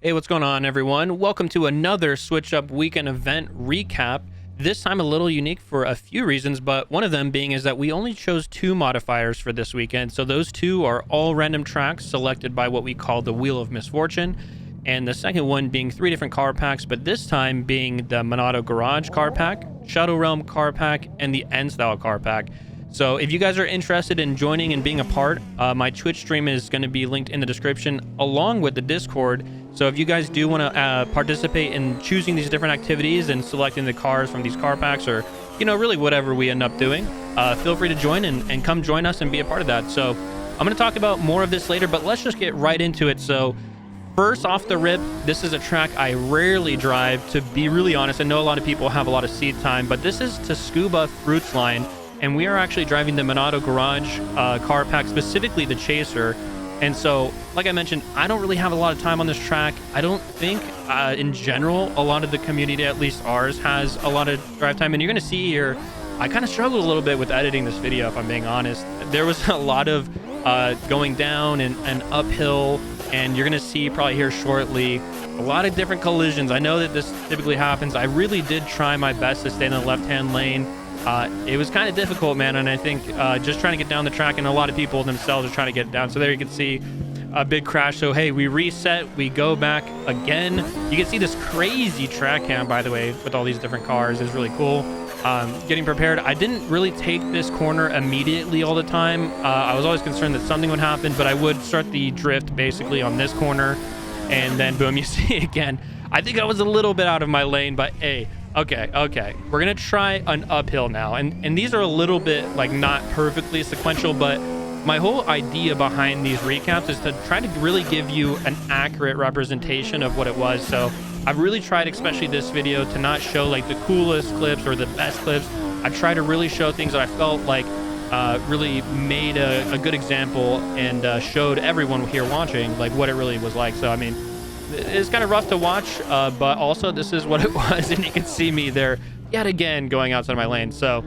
Hey, what's going on, everyone? Welcome to another Switch Up Weekend event recap. This time a little unique for a few reasons, but one of them being is that we only chose 2 modifiers for this weekend. So those 2 are all random tracks selected by what we call the Wheel of Misfortune. And the second one being 3 different car packs, but this time being the Minato Garage car pack, Shadow Realm car pack, and the N-Style car pack. So if you guys are interested in joining and being a part, my Twitch stream is going to be linked in the description along with the Discord. So if you guys do want to participate in choosing these different activities and selecting the cars from these car packs, or, you know, really whatever we end up doing, feel free to join and come join us and be a part of that. So I'm going to talk about more of this later, but let's just get right into it. So first off the rip, this is a track I rarely drive, to be really honest. I know a lot of people have a lot of seat time, but this is Tsukuba Fruits Line. And we are actually driving the Minato Garage car pack, specifically the Chaser. And so, like I mentioned, I don't really have a lot of time on this track. I don't think, in general, a lot of the community, at least ours, has a lot of drive time. And you're going to see here, I kind of struggled a little bit with editing this video, if I'm being honest. There was a lot of going down and uphill, and you're going to see probably here shortly a lot of different collisions. I know that this typically happens. I really did try my best to stay in the left-hand lane. It was kind of difficult, man, and I think just trying to get down the track, and a lot of people themselves are trying to get down. So there you can see a big crash. So hey, we reset, we go back again. You can see this crazy track cam, by the way, with all these different cars is really cool. Getting prepared. I didn't really take this corner immediately all the time. I was always concerned that something would happen, but I would start the drift basically on this corner, and then boom, you see again. I think I was a little bit out of my lane, but hey, okay, we're gonna try an uphill now, and these are a little bit like not perfectly sequential, but my whole idea behind these recaps is to try to really give you an accurate representation of what it was. So I've really tried, especially this video, to not show like the coolest clips or the best clips. I try to really show things that I felt like really made a good example and showed everyone here watching like what it really was like. So I mean, it's kind of rough to watch, but also this is what it was, and you can see me there yet again going outside my lane. So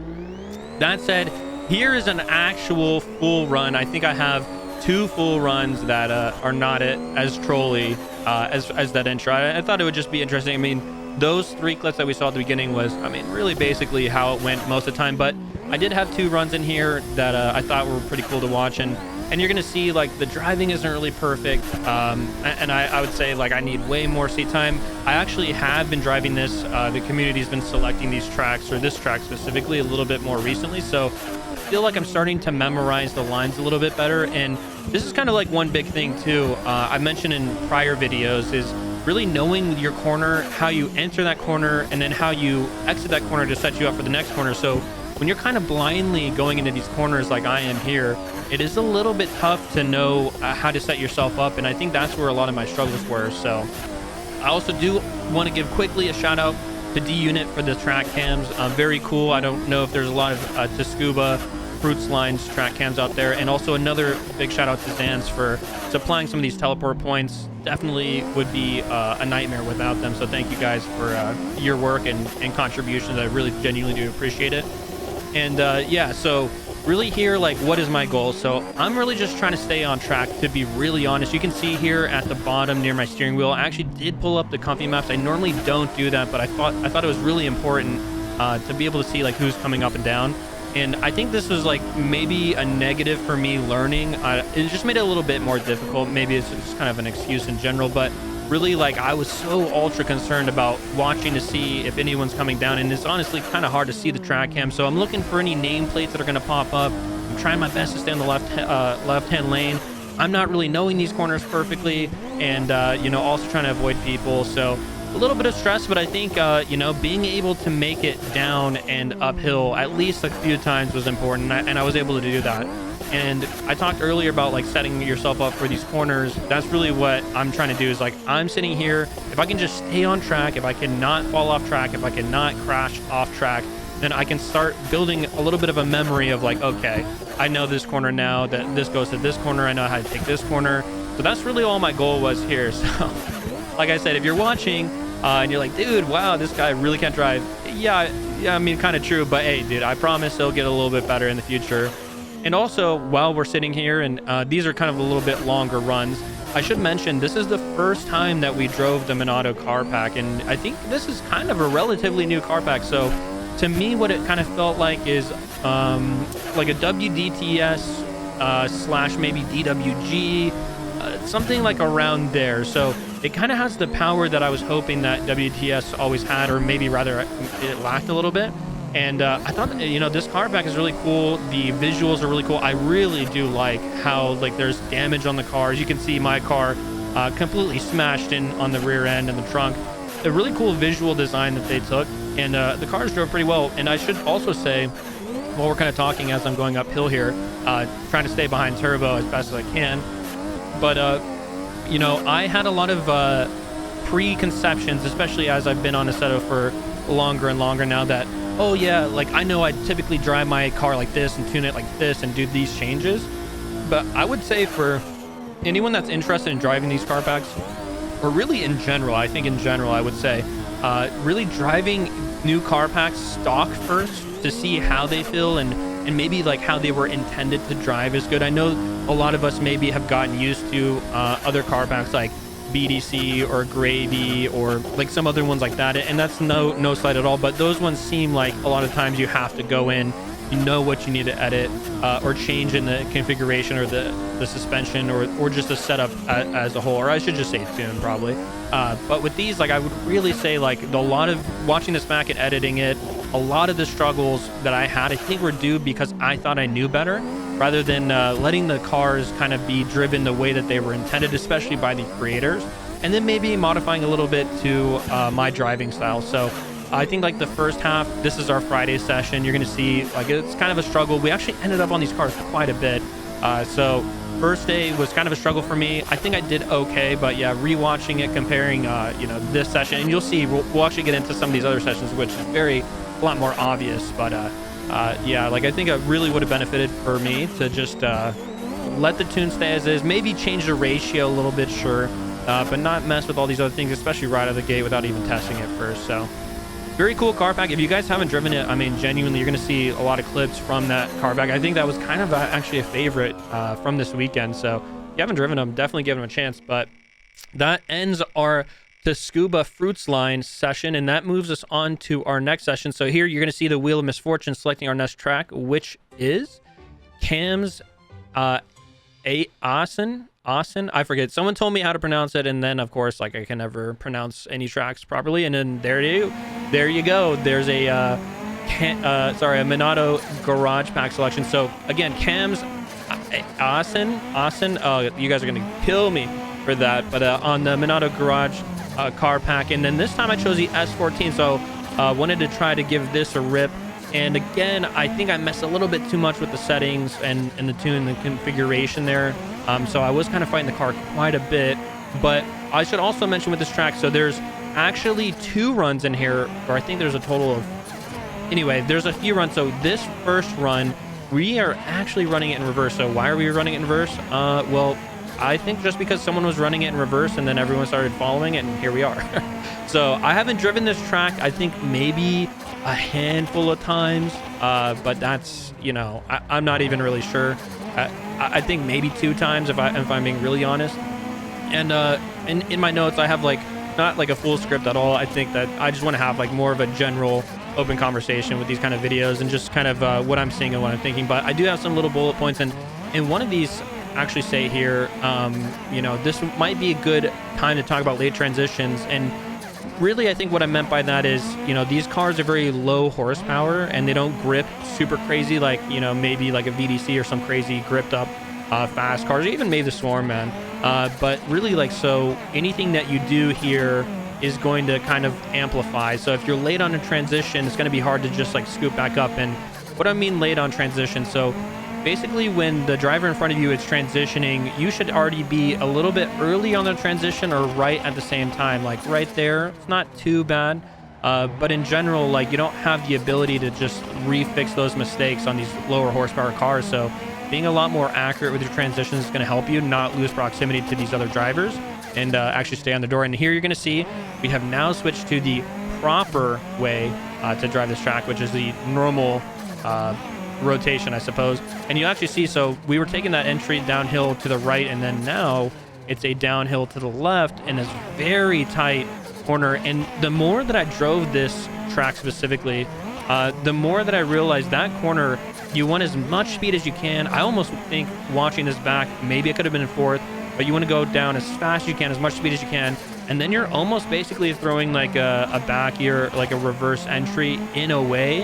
that said, here is an actual full run. I think I have 2 full runs that are not as trolly as that intro. I thought it would just be interesting. I mean, those 3 clips that we saw at the beginning was, I mean, really basically how it went most of the time, but I did have 2 runs in here that I thought were pretty cool to watch, and you're gonna see like the driving isn't really perfect, and I would say like I need way more seat time. I actually have been driving this, the community's been selecting these tracks, or this track specifically, a little bit more recently, so I feel like I'm starting to memorize the lines a little bit better. And this is kind of like one big thing too, I mentioned in prior videos, is really knowing your corner, how you enter that corner, and then how you exit that corner to set you up for the next corner. So when you're kind of blindly going into these corners like I am here, it is a little bit tough to know how to set yourself up, and I think that's where a lot of my struggles were. So I also do want to give quickly a shout out to D-Unit for the track cams. Very cool. I don't know if there's a lot of Tsukuba Fruits Lines track cams out there, and also another big shout out to Zans for supplying some of these teleport points. Definitely would be a nightmare without them, so thank you guys for your work and contributions. I really genuinely do appreciate it. And yeah, so really here, like, what is my goal? So I'm really just trying to stay on track, to be really honest. You can see here at the bottom near my steering wheel, I actually did pull up the comfy maps. I normally don't do that, but I thought it was really important to be able to see like who's coming up and down. And I think this was like maybe a negative for me learning. It just made it a little bit more difficult. Maybe it's just kind of an excuse in general, but really, like, I was so ultra concerned about watching to see if anyone's coming down, and it's honestly kind of hard to see the track cam. So I'm looking for any nameplates that are going to pop up. I'm trying my best to stay on the left-hand lane. I'm not really knowing these corners perfectly, and you know, also trying to avoid people. So a little bit of stress, but I think you know, being able to make it down and uphill at least a few times was important, and I was able to do that. And I talked earlier about like setting yourself up for these corners. That's really what I'm trying to do, is like, I'm sitting here, if I can just stay on track, if I cannot fall off track, if I cannot crash off track, then I can start building a little bit of a memory of like, okay, I know this corner now, that this goes to this corner, I know how to take this corner. So that's really all my goal was here. So like I said, if you're watching and you're like, dude, wow, this guy really can't drive. Yeah, I mean, kind of true, but hey, dude, I promise it'll get a little bit better in the future. And also, while we're sitting here, and these are kind of a little bit longer runs, I should mention this is the first time that we drove the Minato car pack, and I think this is kind of a relatively new car pack. So to me, what it kind of felt like is like a WDTS slash maybe DWG, something like around there. So it kind of has the power that I was hoping that WTS always had, or maybe rather it lacked a little bit. And I thought, you know, this car pack is really cool. The visuals are really cool. I really do like how, like, there's damage on the car. As you can see, my car completely smashed in on the rear end and the trunk. A really cool visual design that they took. And the cars drove pretty well. And I should also say, while we're kind of talking as I'm going uphill here, trying to stay behind Turbo as fast as I can. But, you know, I had a lot of preconceptions, especially as I've been on Assetto for longer and longer now, that oh yeah, like I know I typically drive my car like this and tune it like this and do these changes. But I would say for anyone that's interested in driving these car packs, or really in general, I think in general, I would say, really driving new car packs stock first to see how they feel and maybe like how they were intended to drive is good. I know a lot of us maybe have gotten used to other car packs like BDC or Gravy or like some other ones like that, and that's no slight at all, but those ones seem like a lot of times you have to go in, you know what you need to edit or change in the configuration or the suspension or just the setup as a whole, or I should just say tune probably. But with these, like I would really say like a lot of watching this back and editing it, a lot of the struggles that I had I think were due because I thought I knew better rather than letting the cars kind of be driven the way that they were intended, especially by the creators, and then maybe modifying a little bit to my driving style. So I think like the first half, this is our Friday session, you're going to see like it's kind of a struggle. We actually ended up on these cars quite a bit. So first day was kind of a struggle for me. I think I did okay, but yeah, rewatching it, comparing, you know, this session, and you'll see we'll actually get into some of these other sessions, which is a lot more obvious, but yeah, like I think it really would have benefited for me to just let the tune stay as is, maybe change the ratio a little bit, sure, but not mess with all these other things, especially right out of the gate without even testing it first. So very cool car pack. If you guys haven't driven it, I mean, genuinely, you're going to see a lot of clips from that car pack. I think that was kind of actually a favorite from this weekend. So if you haven't driven them, definitely give them a chance. But that ends our Tsukuba Fruits line session, and that moves us on to our next session. So here you're going to see the Wheel of Misfortune selecting our next track, which is Cam's Asan. I forget. Someone told me how to pronounce it, and then of course, like I can never pronounce any tracks properly. And then there you go. There's a a Minato Garage pack selection. So again, Cam's Asan. You guys are gonna kill me for that. But on the Minato Garage car pack, and then this time I chose the S14. So wanted to try to give this a rip. And again, I think I messed a little bit too much with the settings and the tune, the configuration there. So I was kind of fighting the car quite a bit. But I should also mention with this track, so there's actually 2 runs in here, or I think there's a total of... Anyway, there's a few runs. So this first run, we are actually running it in reverse. So why are we running it in reverse? Well, I think just because someone was running it in reverse and then everyone started following it, and here we are. So I haven't driven this track, I think maybe a handful of times, but that's, you know, I'm not even really sure. I think maybe 2 times if I'm being really honest. And in my notes I have like not like a full script at all. I think that I just want to have like more of a general open conversation with these kind of videos and just kind of what I'm seeing and what I'm thinking. But I do have some little bullet points, and one of these actually say here, you know, this might be a good time to talk about late transitions. And really, I think what I meant by that is, you know, these cars are very low horsepower and they don't grip super crazy like, you know, maybe like a VDC or some crazy gripped up fast cars, or even maybe the Swarm, man. But really, like, so anything that you do here is going to kind of amplify. So if you're late on a transition, it's going to be hard to just like scoop back up. And what I mean late on transition, so basically when the driver in front of you is transitioning, you should already be a little bit early on the transition or right at the same time, like right there. It's not too bad, but in general, like, you don't have the ability to just refix those mistakes on these lower horsepower cars. So being a lot more accurate with your transitions is going to help you not lose proximity to these other drivers and actually stay on the door. And here you're going to see we have now switched to the proper way to drive this track, which is the normal rotation, I suppose. And you actually see, so we were taking that entry downhill to the right, and then now it's a downhill to the left in this very tight corner. And the more that I drove this track specifically, the more that I realized that corner, you want as much speed as you can. I almost think watching this back, maybe it could have been in fourth, but you want to go down as fast as you can, as much speed as you can, and then you're almost basically throwing like a back ear, like a reverse entry in a way,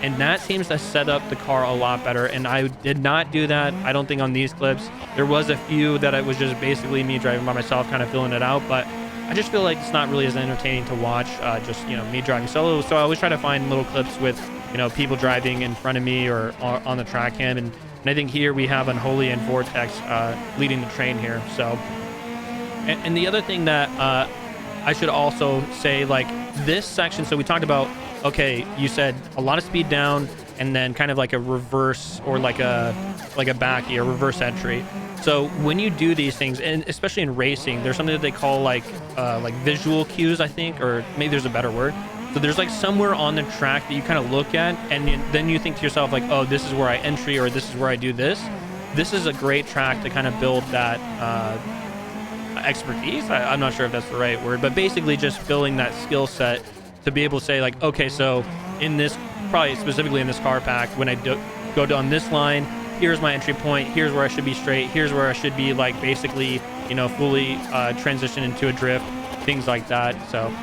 and that seems to set up the car a lot better. And I did not do that, I don't think, on these clips. There was a few that it was just basically me driving by myself, kind of filling it out, but I just feel like it's not really as entertaining to watch, just, you know, me driving solo. So I always try to find little clips with, you know, people driving in front of me or on the track cam. And I think here we have Unholy and Vortex leading the train here. So, and the other thing that I should also say, like this section, so we talked about, okay, you said a lot of speed down and then kind of like a reverse or like a back ear, reverse entry. So when you do these things, and especially in racing, there's something that they call like visual cues, I think, or maybe there's a better word. So there's like somewhere on the track that you kind of look at, and then you think to yourself like, oh, this is where I entry, or this is where I do this. This is a great track to kind of build that expertise. I'm not sure if that's the right word, but basically just building that skill set to be able to say like, okay, so in this, probably specifically in this car pack, when I go down this line, here's my entry point, here's where I should be straight, here's where I should be like basically, you know, fully transition into a drift, things like that. So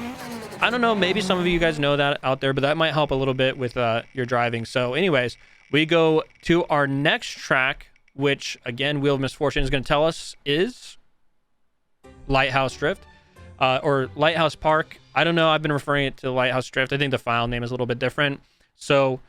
I don't know, maybe some of you guys know that out there, but that might help a little bit with your driving. So anyways, we go to our next track, which again, Wheel of Misfortune is going to tell us is Lighthouse Drift, or Lighthouse Park. I don't know, I've been referring it to Lighthouse Drift. I think the file name is a little bit different. So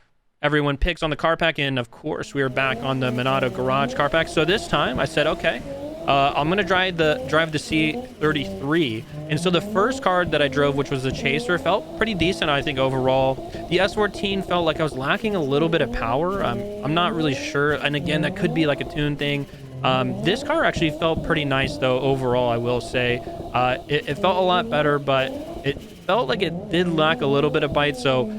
everyone picks on the car pack, and of course we are back on the Minato Garage car pack. So this time I said, okay, I'm gonna drive the C33. And so the first card that I drove, which was the Chaser, felt pretty decent, I think, overall. The S14 felt like I was lacking a little bit of power. I'm not really sure, and again, that could be like a tune thing. This car actually felt pretty nice though overall, I will say. It felt a lot better, but it felt like it did lack a little bit of bite. So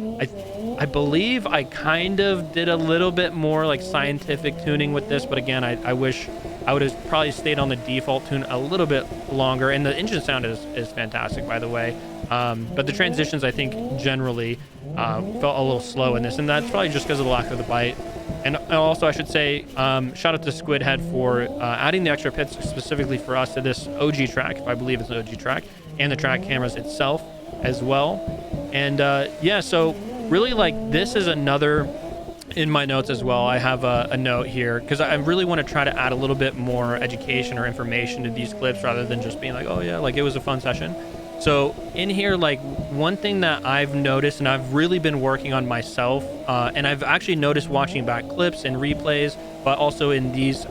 I believe I kind of did a little bit more like scientific tuning with this, but again, I wish I would have probably stayed on the default tune a little bit longer. And the engine sound is fantastic, by the way. But the transitions, I think, generally felt a little slow in this, and that's probably just because of the lack of the bite. And also, I should say, shout out to Squidhead for adding the extra pits specifically for us to this OG track, if I believe it's an OG track, and the track cameras itself as well. And yeah, so really, like, this is another, in my notes as well, I have a note here, because I really want to try to add a little bit more education or information to these clips rather than just being like, oh yeah, like it was a fun session. So in here, like, one thing that I've noticed and I've really been working on myself, and I've actually noticed watching back clips and replays, but also in these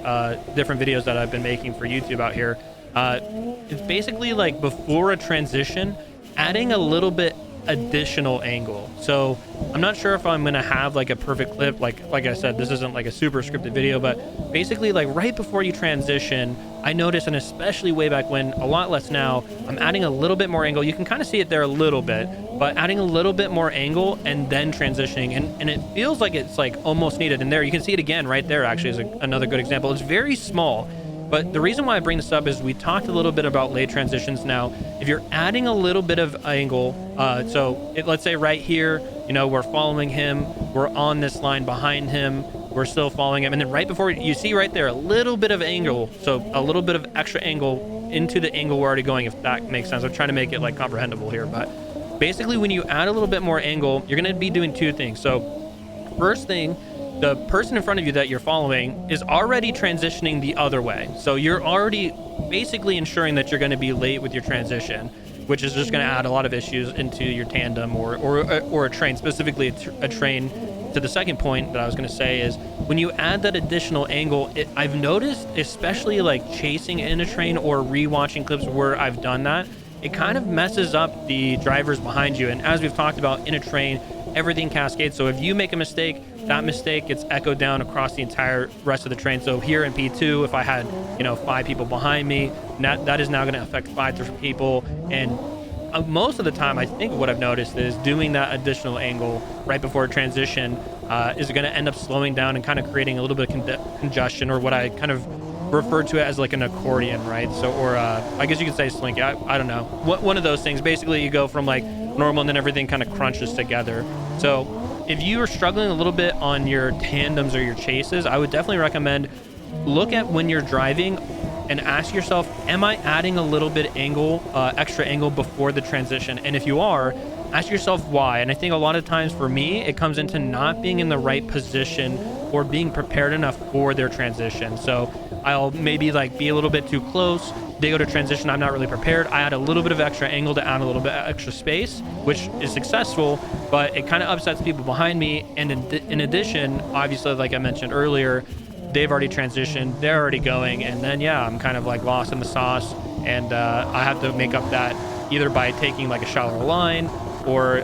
different videos that I've been making for YouTube out here, it's basically like before a transition, adding a little bit additional angle. So I'm not sure if I'm gonna have like a perfect clip, like I said, this isn't like a super scripted video, but basically like right before you transition, I noticed, and especially way back when, a lot less now, I'm adding a little bit more angle. You can kind of see it there a little bit, but adding a little bit more angle and then transitioning, and it feels like it's like almost needed. And there you can see it again right there, actually, is another good example. It's very small, but the reason why I bring this up is we talked a little bit about late transitions. Now, if you're adding a little bit of angle, let's say right here, you know, we're following him, we're on this line behind him, we're still following him, and then right before, you see right there a little bit of angle, so a little bit of extra angle into the angle we're already going, if that makes sense. I'm trying to make it like comprehensible here, but basically when you add a little bit more angle, you're going to be doing two things. So first thing, the person in front of you that you're following is already transitioning the other way. So you're already basically ensuring that you're going to be late with your transition, which is just going to add a lot of issues into your tandem or a train, specifically a train. To the second point that I was going to say is when you add that additional angle, I've noticed, especially like chasing in a train or rewatching clips where I've done that, it kind of messes up the drivers behind you. And as we've talked about, in a train, everything cascades. So if you make a mistake, that mistake gets echoed down across the entire rest of the train. So here in P2, if I had, 5 people behind me, that is now going to affect 5 different people. And most of the time, I think what I've noticed is doing that additional angle right before transition is going to end up slowing down and kind of creating a little bit of congestion, or what I kind of refer to it as like an accordion, right? So, or I guess you could say slinky. I don't know. One of those things. Basically, you go from like normal and then everything kind of crunches together. So if you are struggling a little bit on your tandems or your chases, I would definitely recommend look at when you're driving and ask yourself, am I adding a little bit extra angle before the transition? And if you are, ask yourself why. And I think a lot of times for me, it comes into not being in the right position or being prepared enough for their transition. So I'll maybe like be a little bit too close. They go to transition, I'm not really prepared. I add a little bit of extra angle to add a little bit extra space, which is successful, but it kind of upsets people behind me. And in addition, obviously, like I mentioned earlier, they've already transitioned, they're already going, and then yeah, I'm kind of like lost in the sauce, and I have to make up that either by taking like a shallower line or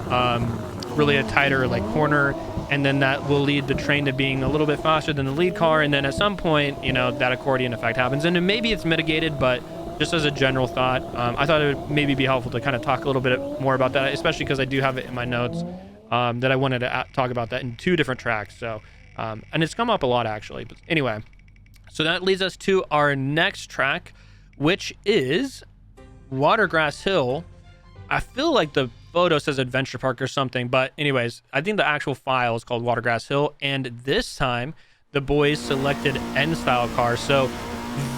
really a tighter like corner, and then that will lead the train to being a little bit faster than the lead car, and then at some point, you know, that accordion effect happens, and then maybe it's mitigated, but just as a general thought, I thought it would maybe be helpful to kind of talk a little bit more about that, especially because I do have it in my notes that I wanted to talk about that in 2 different tracks. So and it's come up a lot actually, but anyway, so that leads us to our next track, which is Watergrass Hill. I feel like the photo says Adventure Park or something, but anyways, I think the actual file is called Watergrass Hill, and this time the boys selected N-style cars. So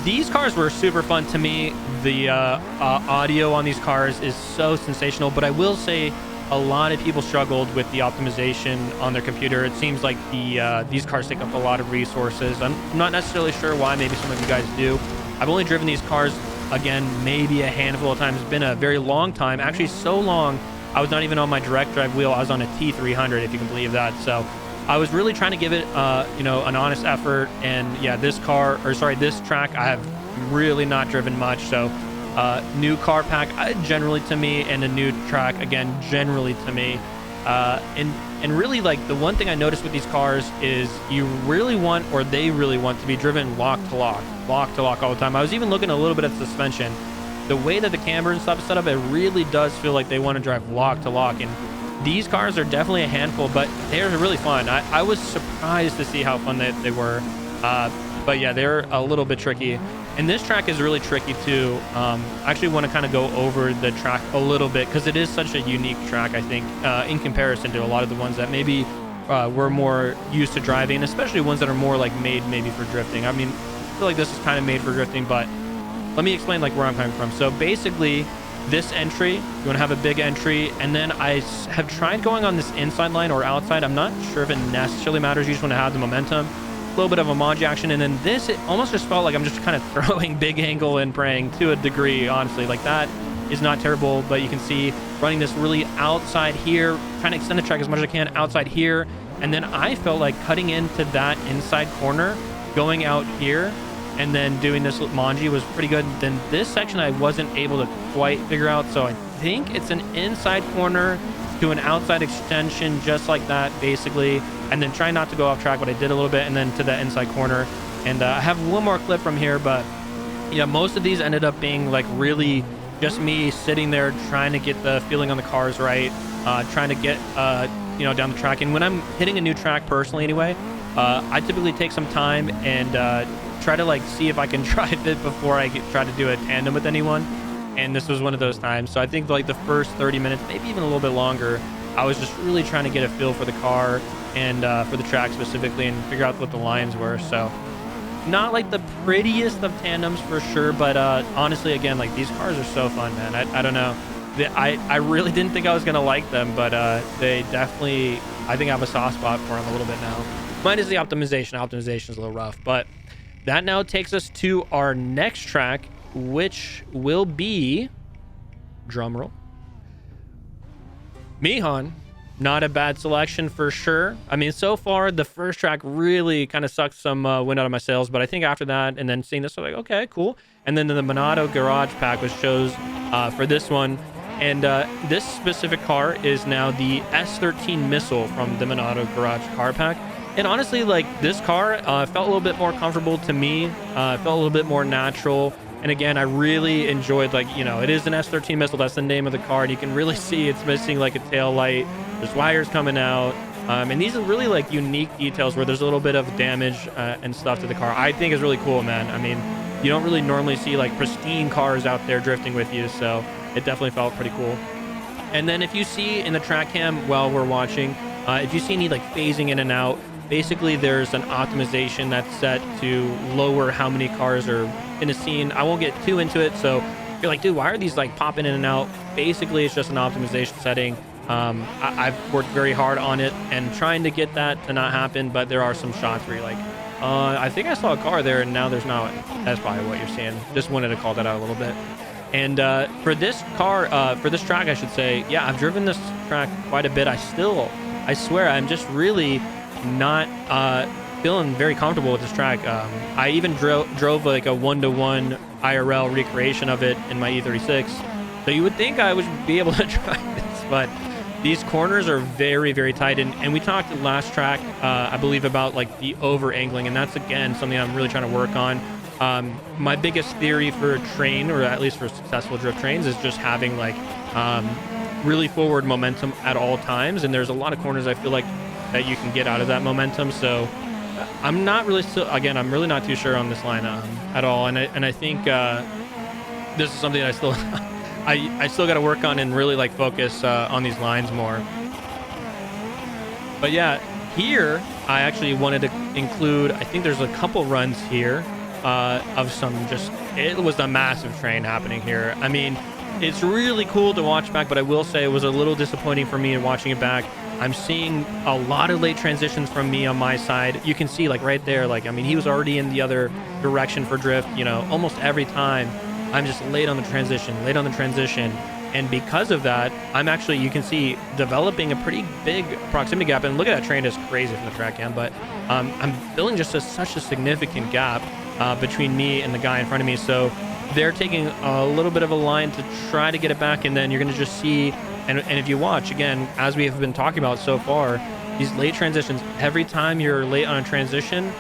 these cars were super fun to me. The audio on these cars is so sensational, but I will say a lot of people struggled with the optimization on their computer. It seems like these cars take up a lot of resources. I'm not necessarily sure why. Maybe some of you guys do. I've only driven these cars, again, maybe a handful of times. It's been a very long time. Actually, so long, I was not even on my direct drive wheel. I was on a T300, if you can believe that. So I was really trying to give it, you know, an honest effort. And yeah, this track, I have really not driven much. So new car pack generally to me, and a new track again generally to me, and really, like, the one thing I noticed with these cars is you really want, or they really want, to be driven lock to lock all the time. I was even looking a little bit at suspension, the way that the camber and stuff is set up, it really does feel like they want to drive lock to lock, and these cars are definitely a handful, but they're really fun. I was surprised to see how fun they were, but yeah, they're a little bit tricky. And this track is really tricky too. I actually want to kind of go over the track a little bit because it is such a unique track, I think, in comparison to a lot of the ones that maybe we're more used to driving, especially ones that are more like made maybe for drifting. I mean, I feel like this is kind of made for drifting, but let me explain like where I'm coming from. So basically, this entry, you want to have a big entry, and then I have tried going on this inside line or outside. I'm not sure if it necessarily matters. You just want to have the momentum. Little bit of a Manji action, and then this, it almost just felt like I'm just kind of throwing big angle and praying to a degree, honestly. Like, that is not terrible, but you can see running this really outside here, trying to extend the track as much as I can outside here, and then I felt like cutting into that inside corner, going out here, and then doing this Manji was pretty good. Then this section I wasn't able to quite figure out, so I think it's an inside corner to an outside extension, just like that, basically, and then try not to go off track, but I did a little bit, and then to the inside corner. And I have one more clip from here, but yeah, most of these ended up being like really just me sitting there trying to get the feeling on the cars right, trying to get you know, down the track. And when I'm hitting a new track personally anyway, I typically take some time and try to like see if I can drive it before I try to do a tandem with anyone. And this was one of those times. So I think like the first 30 minutes, maybe even a little bit longer, I was just really trying to get a feel for the car and for the track specifically, and figure out what the lines were. So not like the prettiest of tandems for sure, but honestly, again, like, these cars are so fun, man. I don't know. I really didn't think I was gonna like them, but they definitely, I think I have a soft spot for them a little bit now. Mine is the optimization. Optimization is a little rough, but that now takes us to our next track, which will be, drumroll, Meihan. Not a bad selection for sure. I mean, so far the first track really kind of sucked some wind out of my sails, but I think after that, and then seeing this, I was like, okay, cool. And then the Minato Garage pack was chose for this one, and this specific car is now the S13 Missile from the Minato Garage car pack. And honestly, like, this car felt a little bit more comfortable to me, felt a little bit more natural. And again, I really enjoyed, like, you know, it is an S13 missile. That's the name of the car. And you can really see it's missing like a tail light. There's wires coming out. And these are really like unique details where there's a little bit of damage and stuff to the car. I think is really cool, man. I mean, you don't really normally see like pristine cars out there drifting with you. So it definitely felt pretty cool. And then if you see in the track cam while we're watching, if you see any like phasing in and out, basically there's an optimization that's set to lower how many cars are in a scene. I won't get too into it. So you're like, dude, why are these like popping in and out? Basically, it's just an optimization setting. I've worked very hard on it and trying to get that to not happen, but there are some shots where you're like, I think I saw a car there and now there's not. That's probably what you're seeing. Just wanted to call that out a little bit. And for this track, I should say, yeah, I've driven this track quite a bit. I swear, I'm just really not feeling very comfortable with this track. I even drove like a 1-to-1 IRL recreation of it in my E36. So you would think I would be able to drive this, but these corners are very, very tight. And we talked last track, I believe, about like the over angling, and that's again something I'm really trying to work on. My biggest theory for a train, or at least for successful drift trains, is just having like really forward momentum at all times. And there's a lot of corners I feel like that you can get out of that momentum. So I'm not really I'm really not too sure on this line at all. And I think this is something I still I still got to work on and really like focus on these lines more. But yeah, here I actually wanted to include, I think there's a couple runs here of some it was a massive train happening here. I mean, it's really cool to watch back, but I will say it was a little disappointing for me in watching it back. I'm seeing a lot of late transitions from me on my side. You can see like right there, like, I mean, he was already in the other direction for drift, you know, almost every time. I'm just late on the transition. And because of that, I'm actually, you can see, developing a pretty big proximity gap. And look at that train, is crazy from the track cam, but I'm feeling just such a significant gap between me and the guy in front of me. So they're taking a little bit of a line to try to get it back, and then you're going to just see, and if you watch, again, as we have been talking about so far, these late transitions, every time you're late on a transition,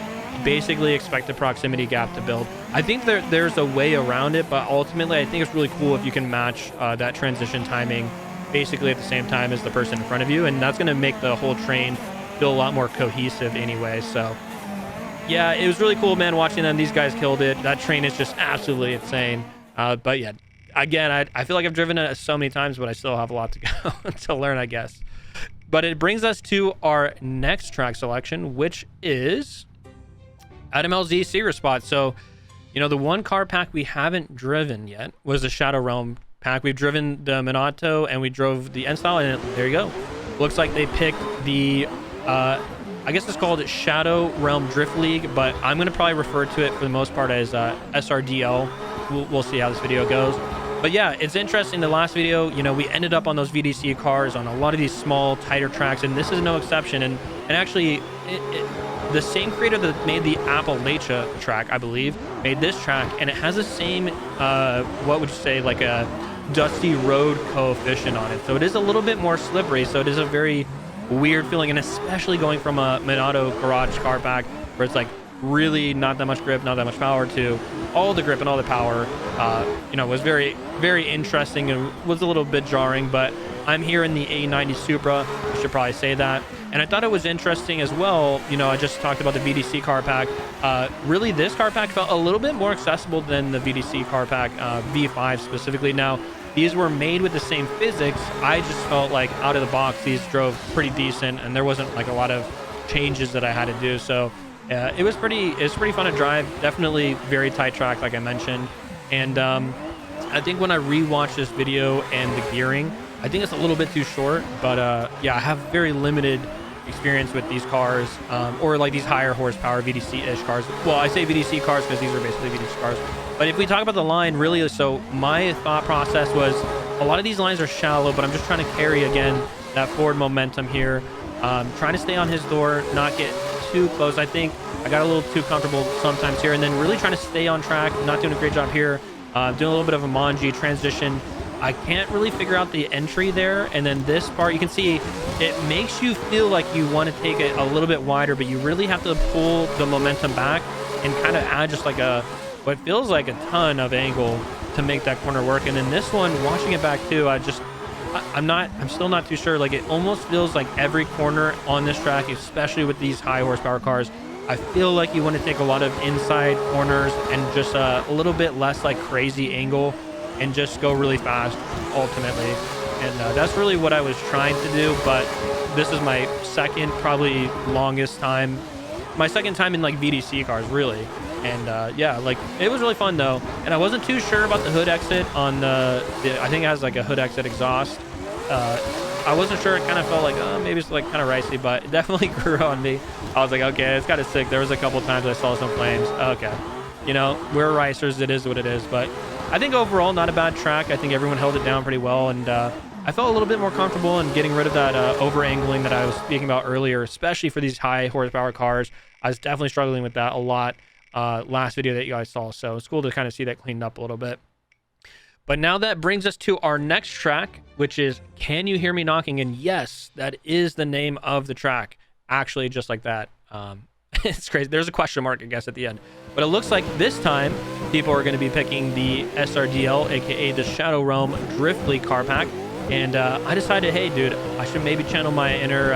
basically expect the proximity gap to build. I think there's a way around it, but ultimately I think it's really cool if you can match that transition timing basically at the same time as the person in front of you, and that's going to make the whole train feel a lot more cohesive anyway. So yeah, it was really cool, man, watching them. These guys killed it. That train is just absolutely insane. But yeah, again, I feel like I've driven it so many times, but I still have a lot to go to learn, I guess. But it brings us to our next track selection, which is at MLZ Secret Spot. So, you know, the one car pack we haven't driven yet was the Shadow Realm pack. We've driven the Minato and we drove the N style, and there you go. Looks like they picked the I guess it's called Shadow Realm Drift League, but I'm going to probably refer to it for the most part as SRDL. We'll see how this video goes. But yeah, it's interesting. The last video, you know, we ended up on those VDC cars on a lot of these small, tighter tracks, and this is no exception. And actually, the same creator that made the Appalachia track, I believe, made this track, and it has the same, what would you say, like a dusty road coefficient on it. So it is a little bit more slippery, so it is a very weird feeling, and especially going from a Minato Garage car pack where it's like really not that much grip, not that much power, to all the grip and all the power, you know, was very, very interesting and was a little bit jarring. But I'm here in the A90 Supra, I should probably say that. And I thought it was interesting as well, you know, I just talked about the VDC car pack. Really, this car pack felt a little bit more accessible than the VDC car pack, V5 specifically. Now, these were made with the same physics. I just felt like out of the box, these drove pretty decent, and there wasn't like a lot of changes that I had to do. So it was pretty fun to drive. Definitely very tight track, like I mentioned. And I think when I rewatched this video and the gearing, I think it's a little bit too short, but yeah, I have very limited experience with these cars, or like these higher horsepower VDC-ish cars. Well, I say VDC cars because these are basically VDC cars. But if we talk about the line, really, so my thought process was a lot of these lines are shallow, but I'm just trying to carry, again, that forward momentum here. Trying to stay on his door, not get too close. I think I got a little too comfortable sometimes here, and then really trying to stay on track, not doing a great job here. Doing a little bit of a manji transition. I can't really figure out the entry there, and then this part, you can see it makes you feel like you want to take it a little bit wider, but you really have to pull the momentum back and kind of add just like a but it feels like a ton of angle to make that corner work. And then this one, watching it back too, I'm still not too sure. Like, it almost feels like every corner on this track, especially with these high horsepower cars, I feel like you want to take a lot of inside corners and just a little bit less like crazy angle and just go really fast ultimately. And that's really what I was trying to do. But this is my second, probably longest time, my second time in like VDC cars, really. And yeah, like, it was really fun though. And I wasn't too sure about the hood exit on I think it has like a hood exit exhaust. I wasn't sure. It kind of felt like, maybe it's like kind of ricey, but it definitely grew on me. I was like, okay, it's kind of sick. There was a couple times I saw some flames. Okay, you know, we're ricers. It is what it is. But I think overall, not a bad track. I think everyone held it down pretty well. And I felt a little bit more comfortable in getting rid of that over-angling that I was speaking about earlier, especially for these high horsepower cars. I was definitely struggling with that a lot last video that you guys saw. So it's cool to kind of see that cleaned up a little bit. But now that brings us to our next track, which is Can You Hear Me Knocking? And yes, that is the name of the track. Actually, just like that. It's crazy. There's a question mark, I guess, at the end. But it looks like this time, people are going to be picking the SRDL, aka the Shadow Realm Driftly car pack. And I decided, hey, dude, I should maybe channel my inner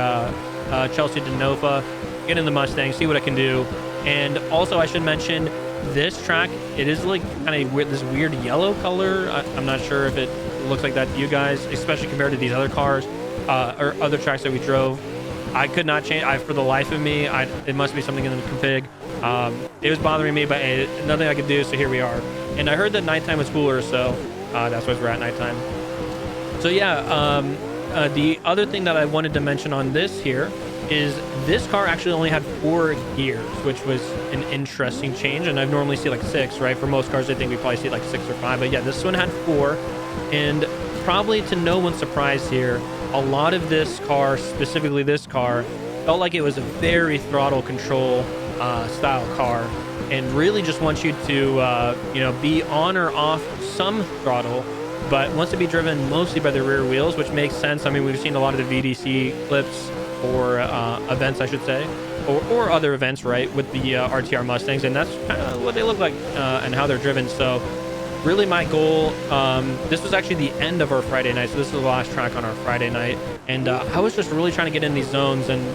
Chelsea DeNova, get in the Mustang, see what I can do. And also, I should mention, this track, it is like kind of weird, this weird yellow color. I'm not sure if it looks like that to you guys, especially compared to these other cars or other tracks that we drove. I could not change. For the life of me, it must be something in the config. It was bothering me, but nothing I could do. So here we are. And I heard that nighttime was cooler, so that's why we're at nighttime. So yeah, the other thing that I wanted to mention on this here is this car actually only had 4 gears, which was an interesting change. And I normally see like 6, right? For most cars, I think we probably see like 6 or 5. But yeah, this one had 4. And probably to no one's surprise here, a lot of this car, specifically this car, felt like it was a very throttle control style car, and really just wants you to, you know, be on or off some throttle, but wants to be driven mostly by the rear wheels, which makes sense. I mean, we've seen a lot of the VDC clips or events, I should say, or other events, right, with the RTR Mustangs, and that's kind of what they look like and how they're driven. So really my goal, this was actually the end of our Friday night, so this is the last track on our Friday night, and I was just really trying to get in these zones and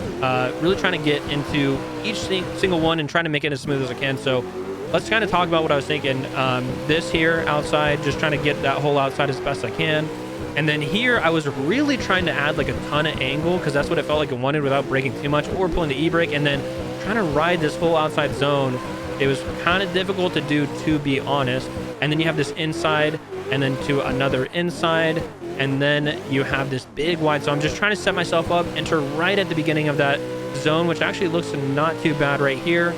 really trying to get into each single one and trying to make it as smooth as I can. So let's kind of talk about what I was thinking. This here outside, just trying to get that whole outside as best I can. And then here, I was really trying to add like a ton of angle, because that's what it felt like it wanted without braking too much or pulling the e-brake, and then trying to ride this whole outside zone. It was kind of difficult to do, to be honest. And then you have this inside, and then to another inside, and then you have this big wide. So I'm just trying to set myself up, enter right at the beginning of that zone, which actually looks not too bad right here.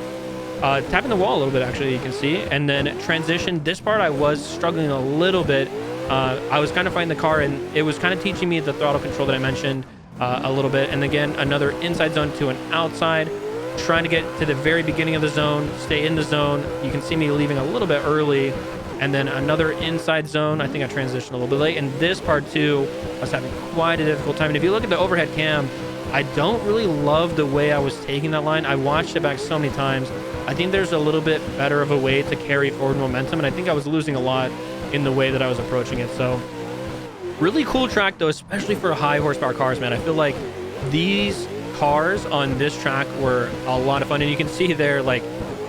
Tapping the wall a little bit, actually, you can see. And then transition. This part I was struggling a little bit. I was kind of finding the car, and it was kind of teaching me the throttle control that I mentioned a little bit. And again, another inside zone to an outside, trying to get to the very beginning of the zone, stay in the zone. You can see me leaving a little bit early, and then another inside zone. I think I transitioned a little bit late. And this part too, I was having quite a difficult time. And if you look at the overhead cam, I don't really love the way I was taking that line. I watched it back so many times. I think there's a little bit better of a way to carry forward momentum, and I think I was losing a lot in the way that I was approaching it. So really cool track though, especially for high horsepower cars, man. I feel like these cars on this track were a lot of fun, and you can see there, like,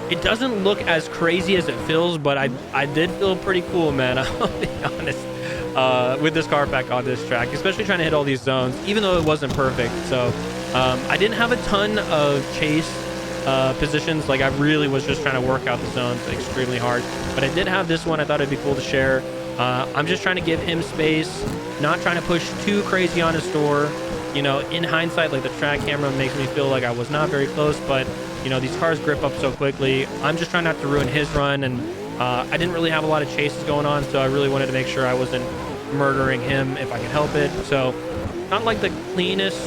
it doesn't look as crazy as it feels, but I did feel pretty cool, man. I'll be honest, with this car pack on this track, especially trying to hit all these zones, even though it wasn't perfect. So I didn't have a ton of chase positions. Like, I really was just trying to work out the zones extremely hard, but I did have this one. I thought it'd be cool to share. I'm just trying to give him space, not trying to push too crazy on his door. You know, in hindsight, like, the track camera makes me feel like I was not very close, but you know, these cars grip up so quickly. I'm just trying not to ruin his run, and I didn't really have a lot of chases going on, so I really wanted to make sure I wasn't murdering him if I could help it. So not like the cleanest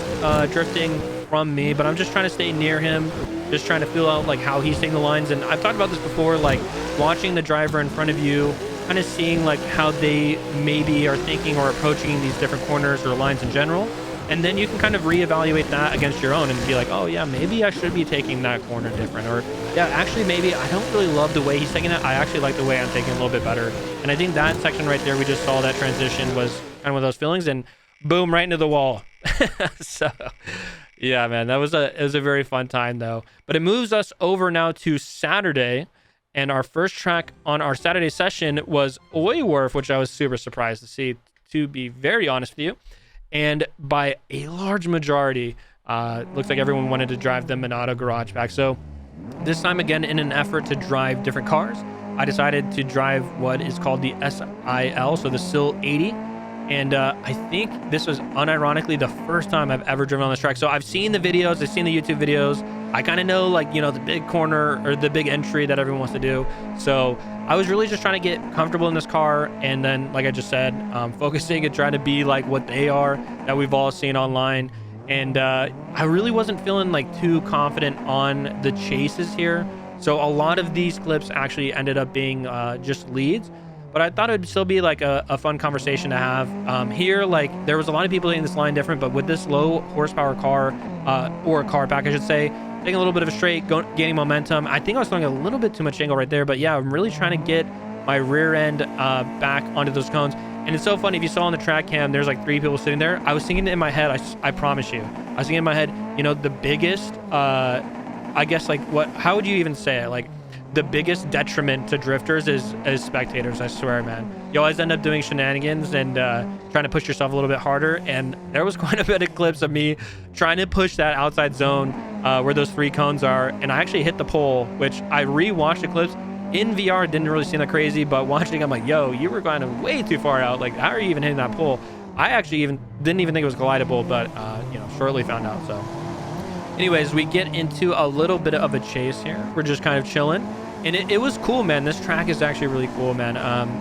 drifting from me, but I'm just trying to stay near him, just trying to feel out like how he's seeing the lines. And I've talked about this before, like watching the driver in front of you, kind of seeing like how they maybe are thinking or approaching these different corners or lines in general. And then you can kind of reevaluate that against your own and be like, oh yeah, maybe I should be taking that corner different, or yeah, actually maybe I don't really love the way he's taking it. I actually like the way I'm taking it a little bit better. And I think that section right there, we just saw that transition was kind of one of those feelings, and boom, right into the wall. So yeah, man, it was a very fun time though. But it moves us over now to Saturday, and our first track on our Saturday session was Wharf, which I was super surprised to see, to be very honest with you. And by a large majority, looks like everyone wanted to drive the Minato Garage back. So this time, again, in an effort to drive different cars, I decided to drive what is called the SIL, so the SIL 80. And I think this was unironically the first time I've ever driven on this track. So I've seen the videos, I've seen the YouTube videos. I kind of know, like, you know, the big corner or the big entry that everyone wants to do. So I was really just trying to get comfortable in this car. And then, like I just said, focusing and trying to be like what they are that we've all seen online. And I really wasn't feeling like too confident on the chases here. So a lot of these clips actually ended up being just leads. But I thought it would still be like a fun conversation to have. Here, like, there was a lot of people taking this line different, but with this low horsepower car, or car pack, I should say, taking a little bit of a straight, gaining momentum. I think I was throwing a little bit too much angle right there, but yeah, I'm really trying to get my rear end back onto those cones. And it's so funny, if you saw on the track cam, there's like 3 people sitting there. I was thinking in my head, I promise you, I was thinking in my head, you know, the biggest, I guess, like, how would you even say it? Like, the biggest detriment to drifters is spectators, I swear, man. You always end up doing shenanigans and trying to push yourself a little bit harder. And there was quite a bit of clips of me trying to push that outside zone where those 3 cones are. And I actually hit the pole, which I re-watched the clips. In VR, didn't really seem that crazy, but watching, I'm like, yo, you were going way too far out. Like, how are you even hitting that pole? I actually didn't even think it was collidable, but, you know, shortly found out, so. Anyways, we get into a little bit of a chase here. We're just kind of chilling. And it was cool, man. This track is actually really cool, man.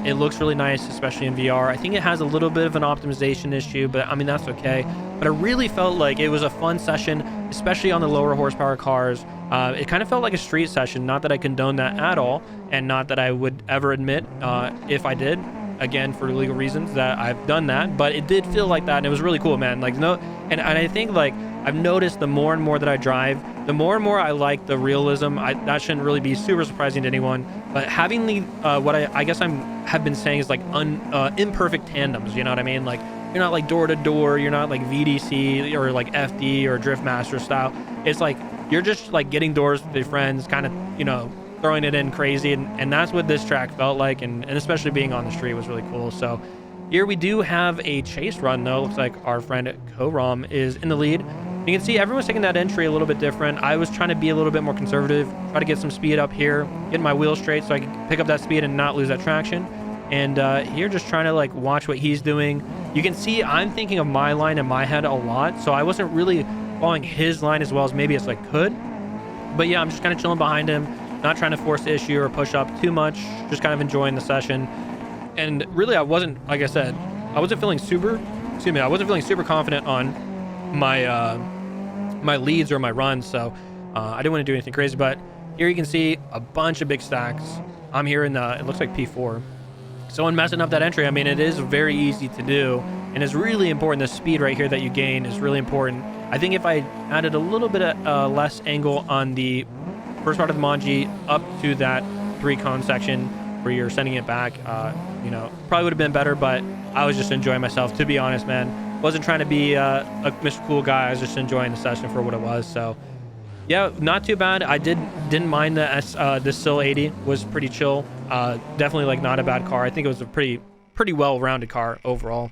It looks really nice, especially in VR. I think it has a little bit of an optimization issue, but I mean, that's okay. But I really felt like it was a fun session, especially on the lower horsepower cars. It kind of felt like a street session. Not that I condone that at all, and not that I would ever admit, if I did, again, for legal reasons, that I've done that. But it did feel like that, and it was really cool, man. Like, no, and I think, like, I've noticed the more and more that I drive, the more and more I like the realism. That shouldn't really be super surprising to anyone, but having the what I guess have been saying is like imperfect tandems. You know what I mean? Like, you're not like door to door. You're not like VDC or like FD or Driftmaster style. It's like you're just like getting doors with your friends, kind of, you know, throwing it in crazy, and that's what this track felt like, and especially being on the street was really cool. So here we do have a chase run though. Looks like our friend Koram is in the lead. You can see everyone's taking that entry a little bit different. I was trying to be a little bit more conservative, try to get some speed up here, get my wheels straight so I can pick up that speed and not lose that traction. And here, just trying to like watch what he's doing. You can see I'm thinking of my line in my head a lot, so I wasn't really following his line as well as maybe as I could. But yeah, I'm just kind of chilling behind him, not trying to force the issue or push up too much, just kind of enjoying the session. And really, I wasn't, like I said, I wasn't feeling super confident on my my leads or my runs, so I didn't want to do anything crazy. But here you can see a bunch of big stacks. I'm here in it looks like P4. So in messing up that entry, I mean, it is very easy to do, and it's really important. The speed right here that you gain is really important. I think if I added a little bit of less angle on the first part of the Manji up to that 3 cone section where you're sending it back, you know, probably would have been better. But I was just enjoying myself, to be honest, man. Wasn't trying to be a Mr. Cool guy. I was just enjoying the session for what it was. So yeah, not too bad. I didn't mind the SIL 80 was pretty chill. Definitely like not a bad car. I think it was a pretty well-rounded car overall.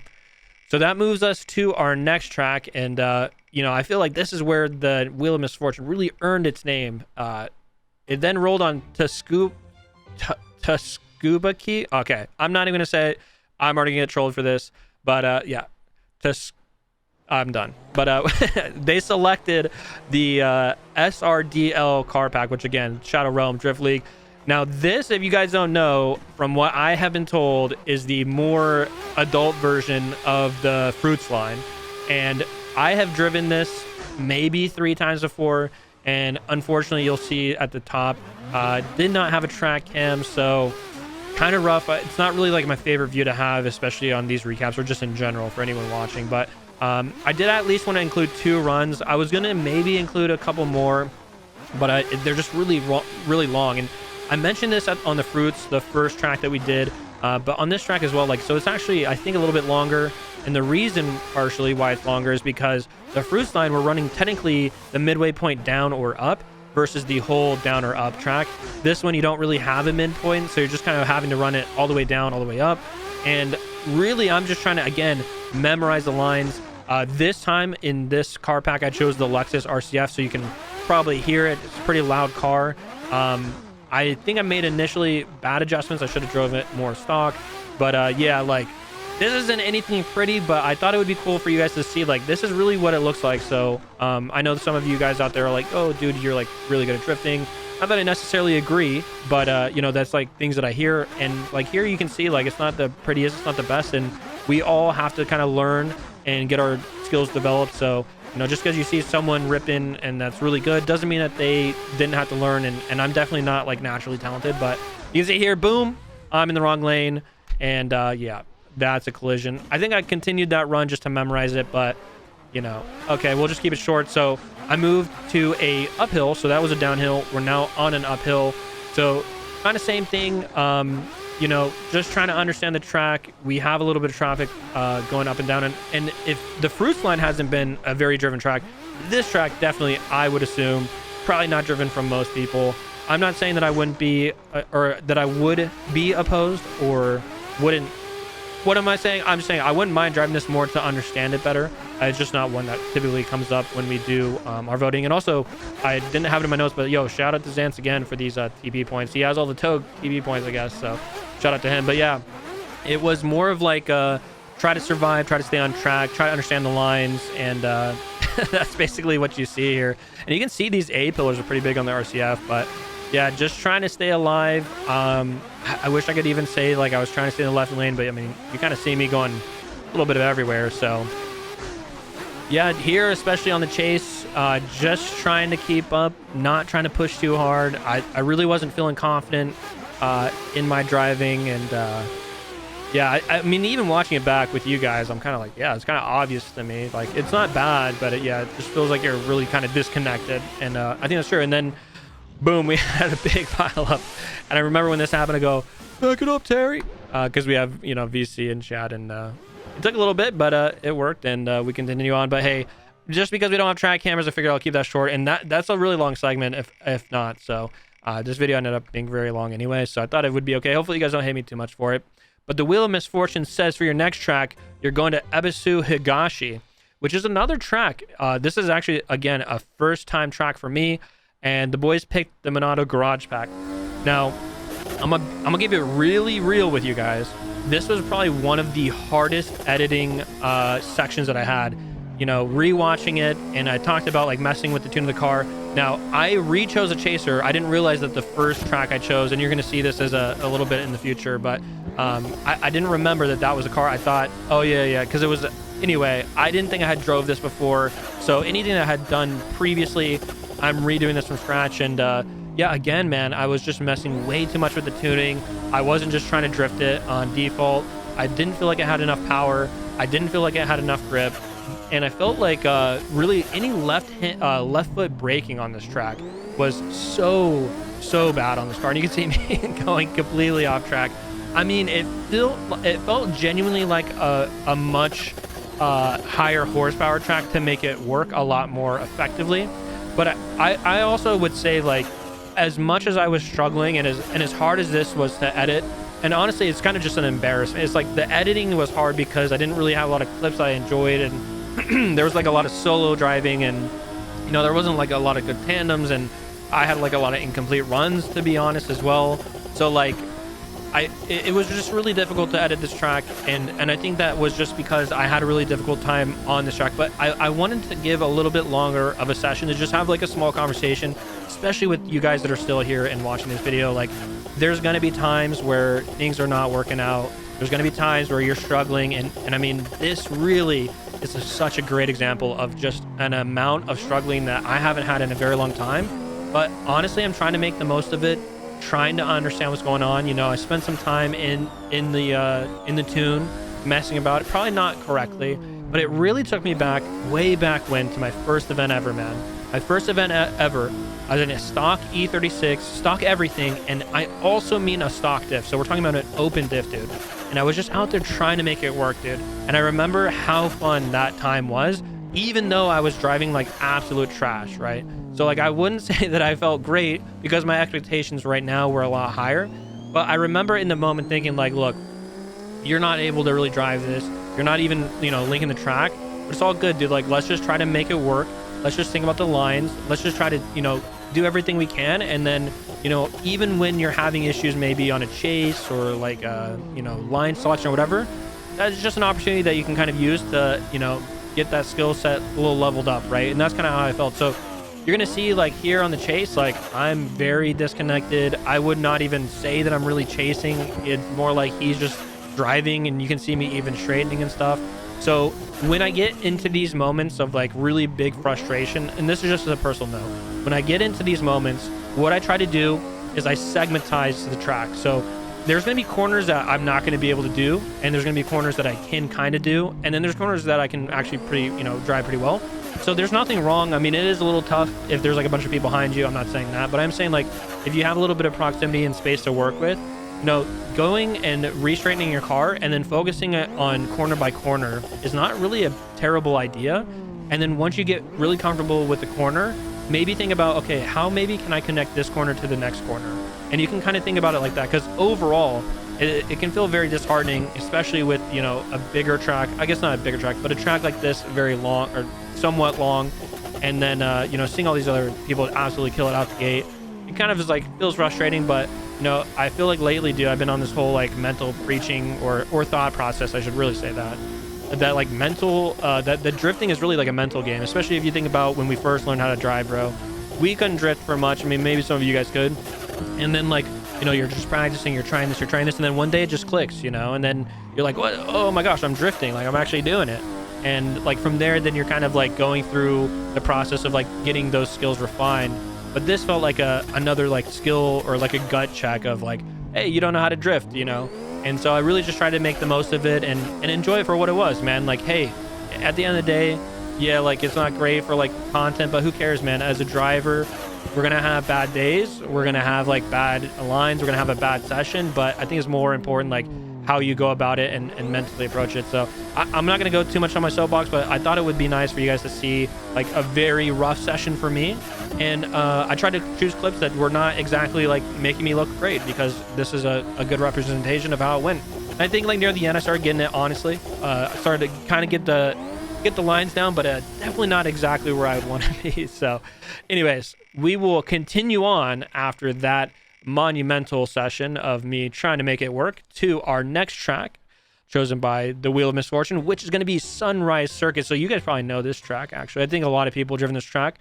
So that moves us to our next track, and you know, I feel like this is where the Wheel of Misfortune really earned its name. It then rolled on Tsubaki. Okay, I'm not even gonna say it. I'm already gonna get trolled for this, but yeah. I'm done. But they selected the SRDL car pack, which again, Shadow Realm Drift League. Now this, if you guys don't know, from what I have been told, is the more adult version of the Fruits line. And I have driven this maybe 3 times before, and unfortunately you'll see at the top, did not have a track cam, so kind of rough. It's not really like my favorite view to have, especially on these recaps or just in general for anyone watching. But I did at least want to include 2 runs. I was gonna maybe include a couple more, but they're just really long. And I mentioned this on the Fruits, the first track that we did, but on this track as well. Like, so it's actually, I think, a little bit longer. And the reason partially why it's longer is because the Fruits line, we're running technically the midway point down or up versus the whole down or up track. This one, you don't really have a midpoint, so you're just kind of having to run it all the way down, all the way up. And really, I'm just trying to, again, memorize the lines. This time in this car pack, I chose the Lexus RCF, so you can probably hear it. It's a pretty loud car. I think I made initially bad adjustments. I should have drove it more stock. But yeah, like, this isn't anything pretty, but I thought it would be cool for you guys to see, like, this is really what it looks like. So I know some of you guys out there are like, oh, dude, you're like really good at drifting. Not that I necessarily agree, but you know, that's like things that I hear. And like here you can see, like, it's not the prettiest, it's not the best, and we all have to kind of learn and get our skills developed. So, you know, just because you see someone ripping and that's really good doesn't mean that they didn't have to learn. And I'm definitely not like naturally talented, but you can see here, boom, I'm in the wrong lane. And yeah, that's a collision. I think I continued that run just to memorize it, but you know, okay, we'll just keep it short. So I moved to a uphill, so that was a downhill. We're now on an uphill, so kind of same thing. You know, just trying to understand the track. We have a little bit of traffic going up and down, and if the Fruits line hasn't been a very driven track, this track definitely, I would assume, probably not driven from most people. I'm not saying that I wouldn't be or that I would be opposed or wouldn't. What am I saying? I'm saying I wouldn't mind driving this more to understand it better. It's just not one that typically comes up when we do our voting. And also, I didn't have it in my notes, but yo, shout out to Zance again for these TP points. He has all the Toad TP points, I guess, so shout out to him. But yeah, it was more of like try to survive, try to stay on track, try to understand the lines, and that's basically what you see here. And you can see these A pillars are pretty big on the RCF, but yeah, just trying to stay alive. I wish I could even say like I was trying to stay in the left lane, but I mean, you kind of see me going a little bit of everywhere. So yeah, here, especially on the chase, just trying to keep up, not trying to push too hard. I really wasn't feeling confident in my driving. And yeah, I mean, even watching it back with you guys, I'm kind of like, yeah, it's kind of obvious to me. Like, it's not bad, but yeah, it just feels like you're really kind of disconnected. And I think that's true. And then boom, we had a big pile up. And I remember when this happened, I go, back it up, Terry. Because we have, you know, VC and chat. And it took a little bit, but it worked. And we continue on. But hey, just because we don't have track cameras, I figured I'll keep that short. And that's a really long segment, if not. So this video ended up being very long anyway. So I thought it would be okay. Hopefully you guys don't hate me too much for it. But the Wheel of Misfortune says for your next track, you're going to Ebisu Higashi, which is another track. This is actually, again, a first-time track for me. And the boys picked the Minato Garage pack. Now, I'm gonna give it really real with you guys. This was probably one of the hardest editing sections that I had. You know, rewatching it, and I talked about like messing with the tune of the car. Now, I re-chose a chaser. I didn't realize that the first track I chose, and you're gonna see this as a little bit in the future, but I didn't remember that was a car. I thought, oh yeah, because it was. Anyway, I didn't think I had drove this before, so anything that I had done previously, I'm redoing this from scratch. And yeah, again, man, I was just messing way too much with the tuning. I wasn't just trying to drift it on default. I didn't feel like it had enough power. I didn't feel like it had enough grip. And I felt like really any left foot braking on this track was so bad on this car. And you can see me going completely off track. I mean, it felt genuinely like a much higher horsepower track to make it work a lot more effectively. But I also would say, like, as much as I was struggling and as hard as this was to edit, and honestly, it's kind of just an embarrassment. It's like the editing was hard because I didn't really have a lot of clips I enjoyed, and there was like a lot of solo driving, and you know, there wasn't like a lot of good tandems, and I had like a lot of incomplete runs, to be honest, as well. So like, it was just really difficult to edit this track, and I think that was just because I had a really difficult time on this track. But I wanted to give a little bit longer of a session to just have like a small conversation, especially with you guys that are still here and watching this video. Like, there's going to be times where things are not working out. There's going to be times where you're struggling, and I mean, this really is such a great example of just an amount of struggling that I haven't had in a very long time. But honestly, I'm trying to make the most of it. trying to understand what's going on. You know, I spent some time in the tune, messing about it, probably not correctly, but it really took me back, way back when, to my first event ever, man. My first event ever. I was in a stock E36, stock everything, and I also mean a stock diff. So we're talking about an open diff, dude. And I was just out there trying to make it work, dude. And I remember how fun that time was, even though I was driving like absolute trash, right? So like, I wouldn't say that I felt great because my expectations right now were a lot higher. But I remember in the moment thinking like, look, you're not able to really drive this. You're not even, you know, linking the track. But it's all good, dude. Like, let's just try to make it work. Let's just think about the lines. Let's just try to, you know, do everything we can. And then, you know, even when you're having issues maybe on a chase or like, you know, line selection or whatever, that's just an opportunity that you can kind of use to, you know, get that skill set a little leveled up, right? And that's kind of how I felt. So you're going to see like here on the chase, like I'm very disconnected. I would not even say that I'm really chasing. It's more like he's just driving, and you can see me even straightening and stuff. So when I get into these moments of like really big frustration, and this is just a personal note, when I get into these moments, what I try to do is I segmentize the track. So there's going to be corners that I'm not going to be able to do, and there's going to be corners that I can kind of do, and then there's corners that I can actually drive pretty well. So there's nothing wrong. I mean, it is a little tough if there's like a bunch of people behind you. I'm not saying that, but I'm saying like if you have a little bit of proximity and space to work with, you know, going and re-straightening your car and then focusing it on corner by corner is not really a terrible idea. And then once you get really comfortable with the corner, maybe think about, okay, how maybe can I connect this corner to the next corner? And you can kind of think about it like that, because overall, it can feel very disheartening, especially with, you know, a bigger track. I guess not a bigger track, but a track like this, very long or somewhat long. And then, you know, seeing all these other people absolutely kill it out the gate, it kind of is like, feels frustrating. But, you know, I feel like lately, dude, I've been on this whole like mental preaching or thought process. I should really say that like mental, that the drifting is really like a mental game, especially if you think about when we first learned how to drive, bro. We couldn't drift for much. I mean, maybe some of you guys could. And then like, you know, you're just practicing, you're trying this, and then one day it just clicks, you know, and then you're like, what? Oh my gosh, I'm drifting. Like, I'm actually doing it. And like from there, then you're kind of like going through the process of like getting those skills refined. But this felt like another like skill or like a gut check of like, hey, you don't know how to drift, you know? And so I really just tried to make the most of it and enjoy it for what it was, man. Like, hey, at the end of the day, yeah, like it's not great for like content, but who cares, man? As a driver, we're going to have bad days. We're going to have like bad lines. We're going to have a bad session, but I think it's more important like how you go about it and mentally approach it. So I'm not going to go too much on my soapbox, but I thought it would be nice for you guys to see like a very rough session for me. And I tried to choose clips that were not exactly like making me look great, because this is a good representation of how it went. I think like near the end, I started getting it, honestly. I started to kind of get the lines down, but definitely not exactly where I would want to be. So anyways, we will continue on after that monumental session of me trying to make it work to our next track chosen by the Wheel of Misfortune, which is going to be Sunrise Circuit. So you guys probably know this track, actually. I think a lot of people have driven this track.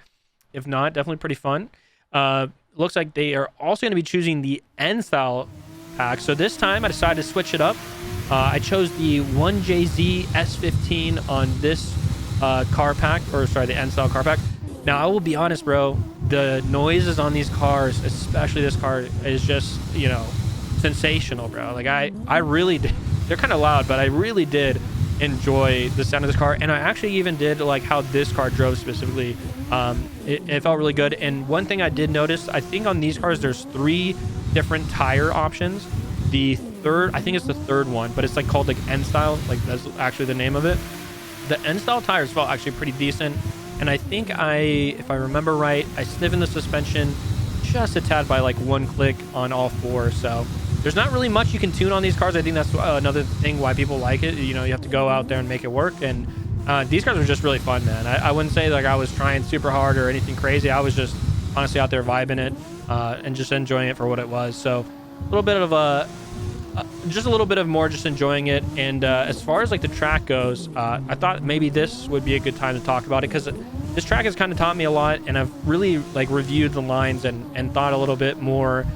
If not, definitely pretty fun. Looks like they are also going to be choosing the N-Style pack. So this time I decided to switch it up. I chose the 1JZ S15 on this car pack, or sorry, the N-Style car pack. Now, I will be honest, bro, the noises on these cars, especially this car, is just, you know, sensational, bro. Like, I really did. They're kind of loud, but I really did enjoy the sound of this car. And I actually even did like how this car drove specifically. It felt really good. And one thing I did notice, I think on these cars, there's 3 different tire options. The third, I think it's the third one, but it's like called like N-Style. Like, that's actually the name of it. The N-Style tires felt actually pretty decent. And I think if I remember right, I stiffened the suspension just a tad by like 1 click on all 4. So there's not really much you can tune on these cars. I think that's another thing why people like it. You know, you have to go out there and make it work. And these cars are just really fun, man. I wouldn't say like I was trying super hard or anything crazy. I was just honestly out there vibing it and just enjoying it for what it was. So a little bit of just a little bit of more just enjoying it. And as far as like the track goes, I thought maybe this would be a good time to talk about it, because this track has kind of taught me a lot, and I've really like reviewed the lines and thought a little bit more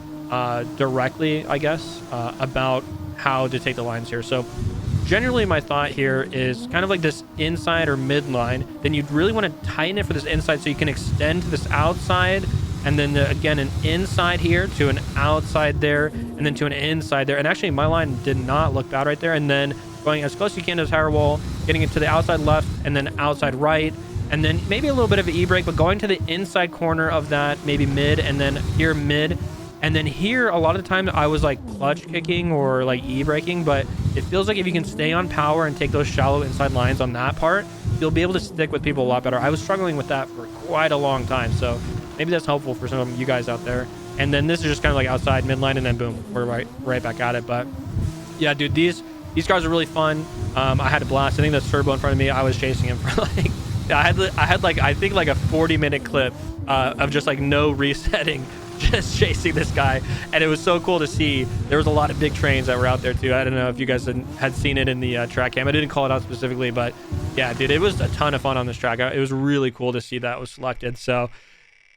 directly, I guess, about how to take the lines here. So generally my thought here is kind of like this inside or mid line. Then you'd really want to tighten it for this inside so you can extend to this outside and then again an inside here to an outside there, and then to an inside there. And actually my line did not look bad right there. And then going as close as you can to the tire wall, getting it to the outside left and then outside right, and then maybe a little bit of an e-brake, but going to the inside corner of that, maybe mid, and then here mid. And then here, a lot of the time I was like clutch kicking or like e-braking, but it feels like if you can stay on power and take those shallow inside lines on that part, you'll be able to stick with people a lot better. I was struggling with that for quite a long time, so maybe that's helpful for some of you guys out there. And then this is just kind of like outside midline, and then boom, we're right back at it. But yeah, dude, these cars are really fun. I had a blast. I think that's Turbo in front of me. I was chasing him for like, I had like, I think like a 40-minute clip of just like no resetting, just chasing this guy. And it was so cool to see. There was a lot of big trains that were out there too. I don't know if you guys had seen it in the track cam. I didn't call it out specifically, but yeah, dude, it was a ton of fun on this track. It was really cool to see that was selected. So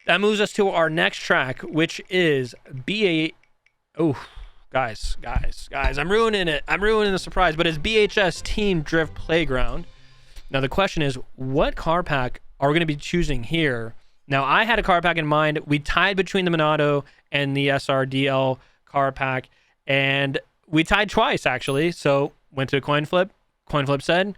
that moves us to our next track, which is BA. Oh, guys, I'm ruining it. I'm ruining the surprise, but it's BHS Team Drift Playground. Now the question is, what car pack are we going to be choosing here? Now, I had a car pack in mind. We tied between the Minato and the SRDL car pack, and we tied twice, actually. So, went to a coin flip. Coin flip said,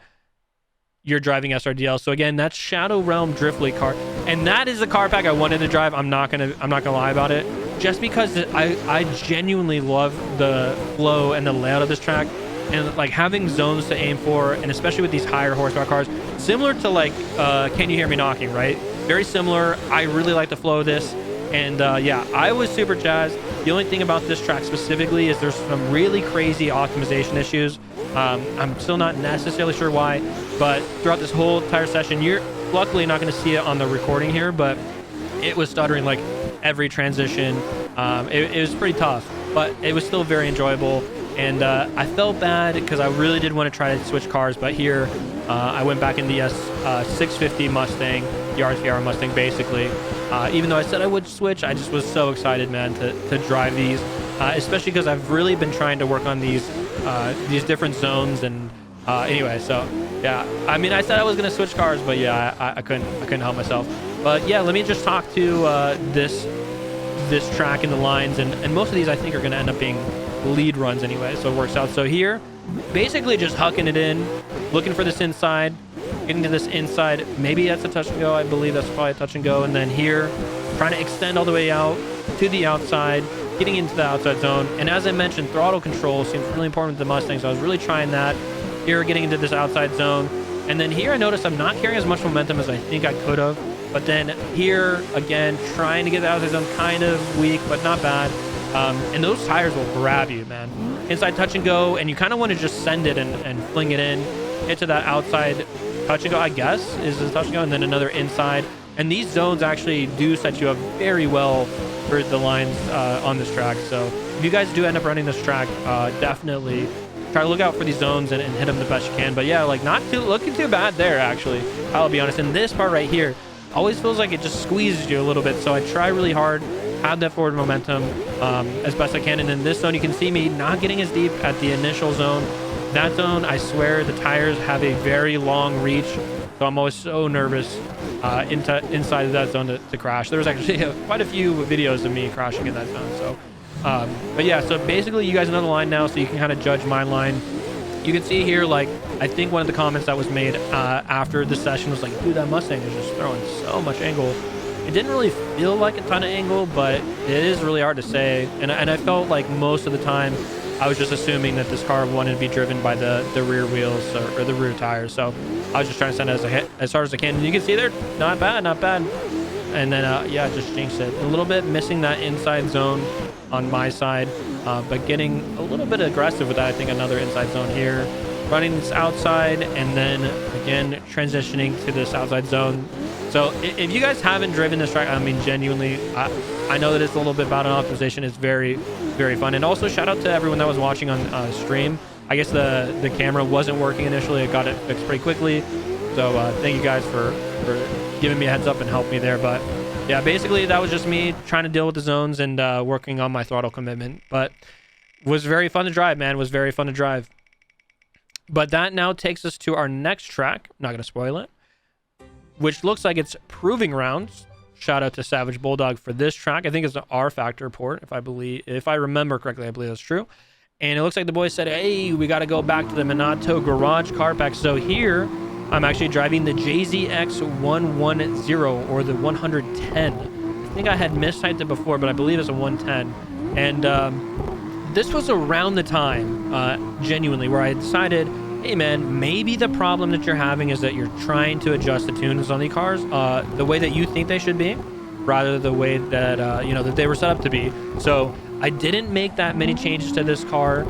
you're driving SRDL. So, again, that's Shadow Realm Drift League car. And that is the car pack I wanted to drive. I'm not gonna lie about it. Just because I genuinely love the flow and the layout of this track. And, like, having zones to aim for, and especially with these higher horsepower cars, similar to, like, Can You Hear Me Knocking, right? Very similar. I really like the flow of this. And yeah, I was super jazzed. The only thing about this track specifically is there's some really crazy optimization issues. I'm still not necessarily sure why, but throughout this whole entire session, you're luckily not going to see it on the recording here, but it was stuttering like every transition. It was pretty tough, but it was still very enjoyable. And I felt bad because I really did want to try to switch cars, but here I went back in the 650 Mustang, the RTR Mustang, basically. Even though I said I would switch, I just was so excited, man, to drive these, especially because I've really been trying to work on these different zones. And anyway, so yeah, I mean, I said I was going to switch cars, but yeah, I couldn't help myself. But yeah, let me just talk to this track and the lines, and most of these I think are going to end up being lead runs anyway, so it works out. So here, basically just hucking it in, looking for this inside, getting to this inside. Maybe that's a touch and go. I believe that's probably a touch and go. And then here, trying to extend all the way out to the outside, getting into the outside zone. And as I mentioned, throttle control seems really important with the Mustang, so I was really trying that. Here, getting into this outside zone. And then here I noticed I'm not carrying as much momentum as I think I could have. But then here, again, trying to get the outside zone, kind of weak, but not bad. And those tires will grab you, man. Inside touch and go, and you kind of want to just send it and fling it in. Get to that outside touch and go, I guess, is the touch and go, and then another inside. And these zones actually do set you up very well for the lines on this track. So if you guys do end up running this track, definitely try to look out for these zones and hit them the best you can. But yeah, like not looking too bad there, actually. I'll be honest. And this part right here always feels like it just squeezes you a little bit. So I try really hard, have that forward momentum as best I can. And in this zone, you can see me not getting as deep at the initial zone. That zone, I swear, the tires have a very long reach. So I'm always so nervous inside of that zone to crash. There was actually quite a few videos of me crashing in that zone. So, but yeah, so basically you guys know the line now, so you can kind of judge my line. You can see here, like, I think one of the comments that was made after the session was like, dude, that Mustang is just throwing so much angle. It didn't really feel like a ton of angle, but it is really hard to say. And I felt like most of the time I was just assuming that this car wanted to be driven by the rear wheels or the rear tires. So I was just trying to send it as hard as I can. And you can see there, not bad, not bad. And then, yeah, just jinxed it. A little bit missing that inside zone on my side, but getting a little bit aggressive with that. I think another inside zone here. Running this outside, and then, again, transitioning to this outside zone. So if you guys haven't driven this track, I mean, genuinely, I know that it's a little bit about an optimization. It's very, very fun. And also, shout out to everyone that was watching on stream. I guess the camera wasn't working initially. I got it fixed pretty quickly. So thank you guys for giving me a heads up and helping me there. But yeah, basically, that was just me trying to deal with the zones and working on my throttle commitment. But it was very fun to drive, man. It was very fun to drive. But that now takes us to our next track. I'm not going to spoil it. Which looks like it's Proving Grounds. shout out to Savage Bulldog for this track. I think it's an R Factor port, if I remember correctly. I believe that's true. And it looks like the boys said, hey, we got to go back to the Minato Garage car pack. So here, I'm actually driving the JZX 110 or the 110. I think I had mistyped it before, but I believe it's a 110. And this was around the time, genuinely, where I decided, hey man, maybe the problem that you're having is that you're trying to adjust the tunes on the cars the way that you think they should be, rather than the way that you know, that they were set up to be. So I didn't make that many changes to this car.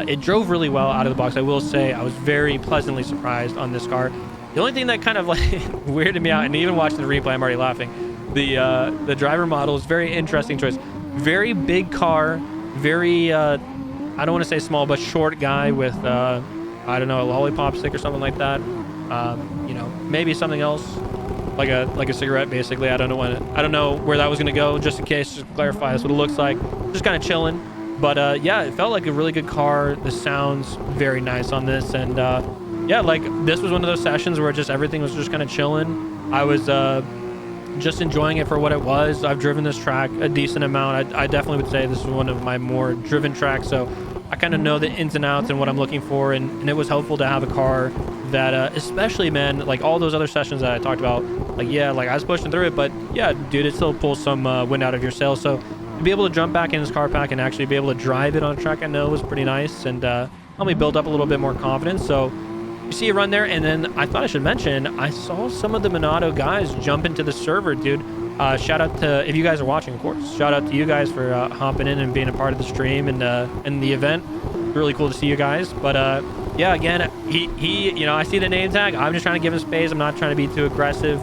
It drove really well out of the box. I will say I was very pleasantly surprised on this car. The only thing that kind of like weirded me out, and even watching the replay, I'm already laughing. The driver model is very interesting choice. Very big car, very I don't want to say small, but short guy with I don't know, a lollipop stick or something like that. You know, maybe something else, like a cigarette, basically. I don't know where that was gonna go. Just in case, just to clarify, that's what it looks like. Just kind of chilling. But yeah, it felt like a really good car. The sounds very nice on this, and yeah, like this was one of those sessions where just everything was just kind of chilling. I was just enjoying it for what it was. I've driven this track a decent amount. I definitely would say this is one of my more driven tracks, so I kind of know the ins and outs and what I'm looking for, and it was helpful to have a car that, especially, man, like all those other sessions that I talked about, like, yeah, like I was pushing through it, but yeah, dude, it still pulls some wind out of your sails. So to be able to jump back in this car pack and actually be able to drive it on a track I know was pretty nice, and helped me build up a little bit more confidence. So you see a run there, and then I thought I should mention, I saw some of the Minato guys jump into the server, dude. Shout out to, if you guys are watching, of course, shout out to you guys for hopping in and being a part of the stream and the event. Really cool to see you guys. But yeah, again, he you know, I see the name tag. I'm just trying to give him space. I'm not trying to be too aggressive.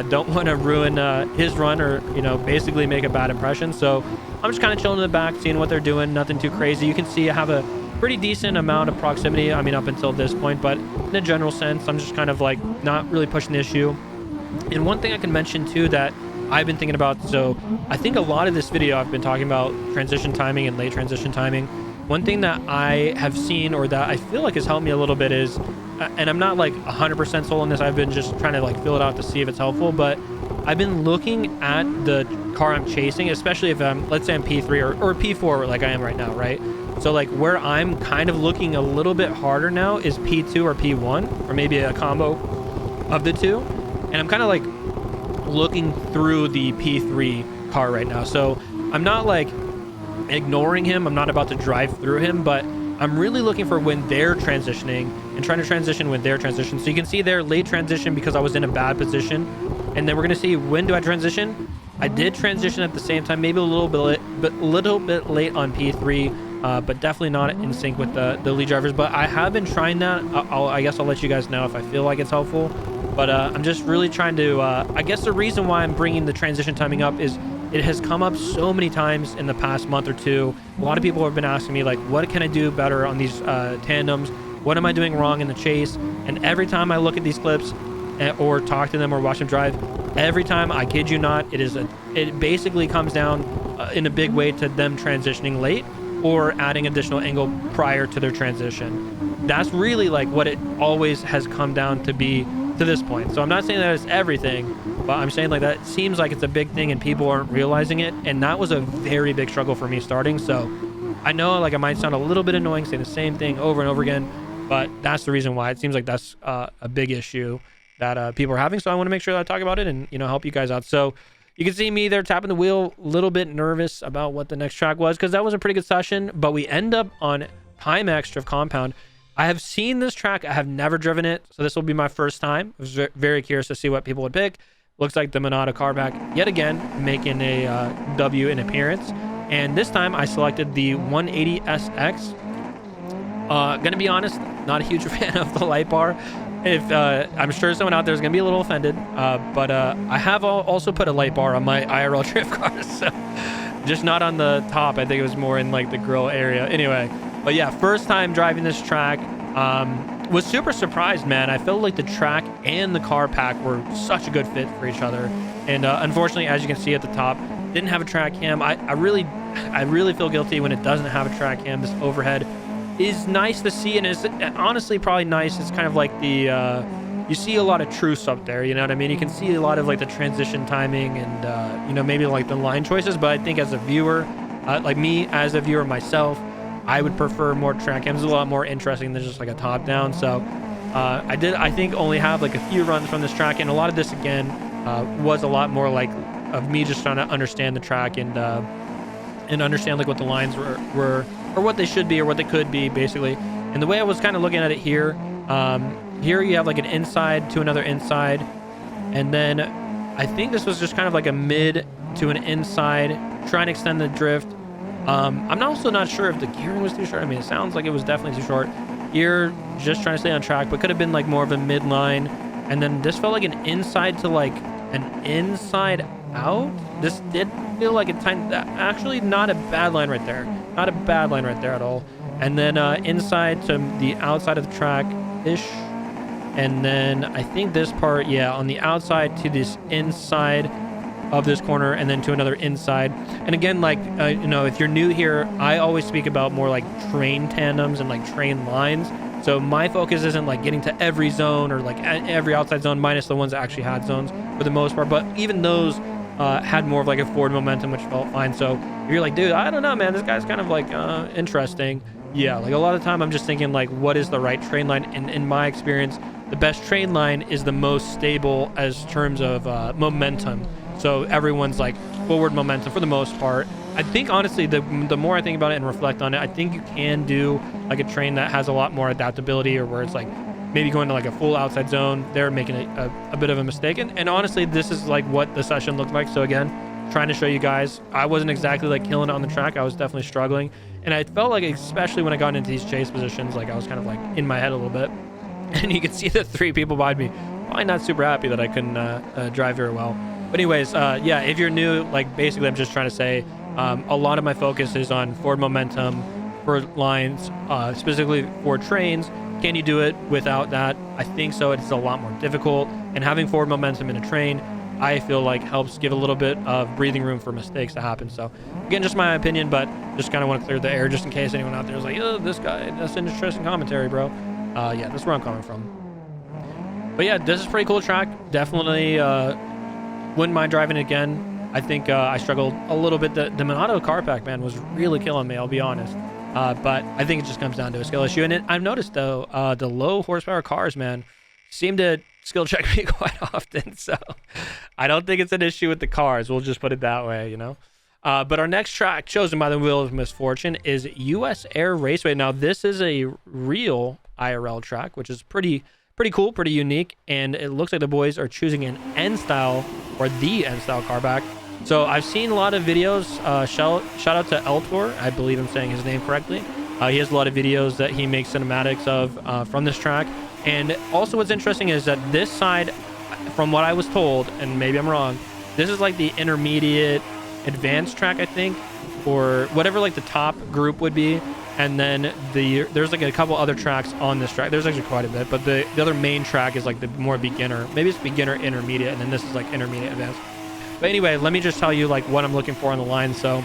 Don't want to ruin his run, or, you know, basically make a bad impression. So I'm just kind of chilling in the back, seeing what they're doing. Nothing too crazy. You can see I have a pretty decent amount of proximity, I mean, up until this point, but in a general sense, I'm just kind of like not really pushing the issue. And one thing I can mention too that I've been thinking about, so I think a lot of this video I've been talking about transition timing and late transition timing. One thing that I have seen, or that I feel like has helped me a little bit, is, and I'm not like 100% sold on this, I've been just trying to like fill it out to see if it's helpful, but I've been looking at the car I'm chasing, especially if I'm, let's say I'm P3 or P4 like I am right now, right? So like where I'm kind of looking a little bit harder now is P2 or P1, or maybe a combo of the two. And I'm kind of like looking through the P3 car right now. So I'm not like ignoring him. I'm not about to drive through him, but I'm really looking for when they're transitioning and trying to transition when they're transition. So you can see their late transition because I was in a bad position. And then we're going to see, when do I transition? I did transition at the same time, maybe a little bit late on P3, but definitely not in sync with the lead drivers. But I have been trying that. I guess I'll let you guys know if I feel like it's helpful. But I'm just really trying to, I guess the reason why I'm bringing the transition timing up is it has come up so many times in the past month or two. A lot of people have been asking me, like, what can I do better on these tandems? What am I doing wrong in the chase? And every time I look at these clips or talk to them or watch them drive, every time, I kid you not, it basically comes down in a big way to them transitioning late or adding additional angle prior to their transition. That's really like what it always has come down to be to this point. So I'm not saying that it's everything, but I'm saying like that seems like it's a big thing and people aren't realizing it. And that was a very big struggle for me starting. So I know like I might sound a little bit annoying saying the same thing over and over again, but that's the reason why. It seems like that's a big issue that people are having. So I want to make sure that I talk about it and, you know, help you guys out. So you can see me there tapping the wheel, a little bit nervous about what the next track was, because that was a pretty good session, but we end up on Pimax Drift Compound. I have seen this track. I have never driven it, so this will be my first time. I was very curious to see what people would pick. Looks like the Minato car back yet again making a W in appearance, and this time I selected the 180SX. Gonna be honest, not a huge fan of the light bar. If I'm sure someone out there is gonna be a little offended, but I have also put a light bar on my IRL drift car, so just not on the top. I think it was more in like the grill area. Anyway, but yeah, first time driving this track. Was super surprised, man. I felt like the track and the car pack were such a good fit for each other, and unfortunately, as you can see at the top, didn't have a track cam. I really feel guilty when it doesn't have a track cam. This overhead is nice to see, and is honestly probably nice. It's kind of like the you see a lot of truths up there, you know what I mean? You can see a lot of like the transition timing and you know, maybe like the line choices, but I think as a viewer, like me as a viewer myself, I would prefer more track cams. It's a lot more interesting than just like a top down. So I think only have like a few runs from this track, and a lot of this again was a lot more like of me just trying to understand the track and understand like what the lines were or what they should be or what they could be basically. And the way I was kind of looking at it here, here you have like an inside to another inside, and then I think this was just kind of like a mid to an inside, trying to extend the drift. I'm also not sure if the gearing was too short. I mean, it sounds like it was definitely too short. Here, just trying to stay on track, but could have been like more of a midline. And then this felt like an inside to like an inside out. This did feel like a time, actually not a bad line right there. Not a bad line right there at all. And then inside to the outside of the track-ish. And then I think this part, yeah, on the outside to this inside of this corner, and then to another inside. And again, like you know, if you're new here, I always speak about more like train tandems and like train lines. So my focus isn't like getting to every zone or like every outside zone, minus the ones that actually had zones for the most part, but even those had more of like a forward momentum, which felt fine. So if you're like, dude, I don't know, man, this guy's kind of like interesting, yeah, like a lot of time I'm just thinking like, what is the right train line? And in my experience, the best train line is the most stable as terms of momentum. So everyone's like forward momentum for the most part. I think honestly, the more I think about it and reflect on it, I think you can do like a train that has a lot more adaptability, or where it's like maybe going to like a full outside zone. They're making a bit of a mistake. And honestly, this is like what the session looked like. So again, trying to show you guys, I wasn't exactly like killing it on the track. I was definitely struggling. And I felt like, especially when I got into these chase positions, like I was kind of like in my head a little bit. And you can see the three people behind me, probably not super happy that I couldn't drive very well. But anyways, yeah, if you're new, like basically I'm just trying to say a lot of my focus is on forward momentum for lines, specifically for trains. Can you do it without that? I think so. It's a lot more difficult. And having forward momentum in a train, I feel like helps give a little bit of breathing room for mistakes to happen. So again, just my opinion, but just kind of want to clear the air just in case anyone out there is like, oh, this guy, that's an interesting commentary, bro. Yeah, that's where I'm coming from. But yeah, this is a pretty cool track. Definitely wouldn't mind driving it again. I think I struggled a little bit. The Minato car pack, man, was really killing me, I'll be honest. But I think it just comes down to a skill issue. And I've noticed, though, the low horsepower cars, man, seem to skill check me quite often. So I don't think it's an issue with the cars. We'll just put it that way, you know. But our next track, chosen by the Wheel of Misfortune, is USAir Raceway. Now, this is a real IRL track, which is pretty cool, pretty unique. And it looks like the boys are choosing an N-style, or the N-style car back. So I've seen a lot of videos. Shout out to Eltor. I believe I'm saying his name correctly. He has a lot of videos that he makes cinematics of from this track. And also what's interesting is that this side, from what I was told, and maybe I'm wrong, this is like the intermediate advanced track, I think, or whatever like the top group would be. And then there's like a couple other tracks on this track. There's actually quite a bit, but the other main track is like the more beginner. Maybe it's beginner intermediate, and then this is like intermediate advanced. But anyway, let me just tell you like what I'm looking for on the line. So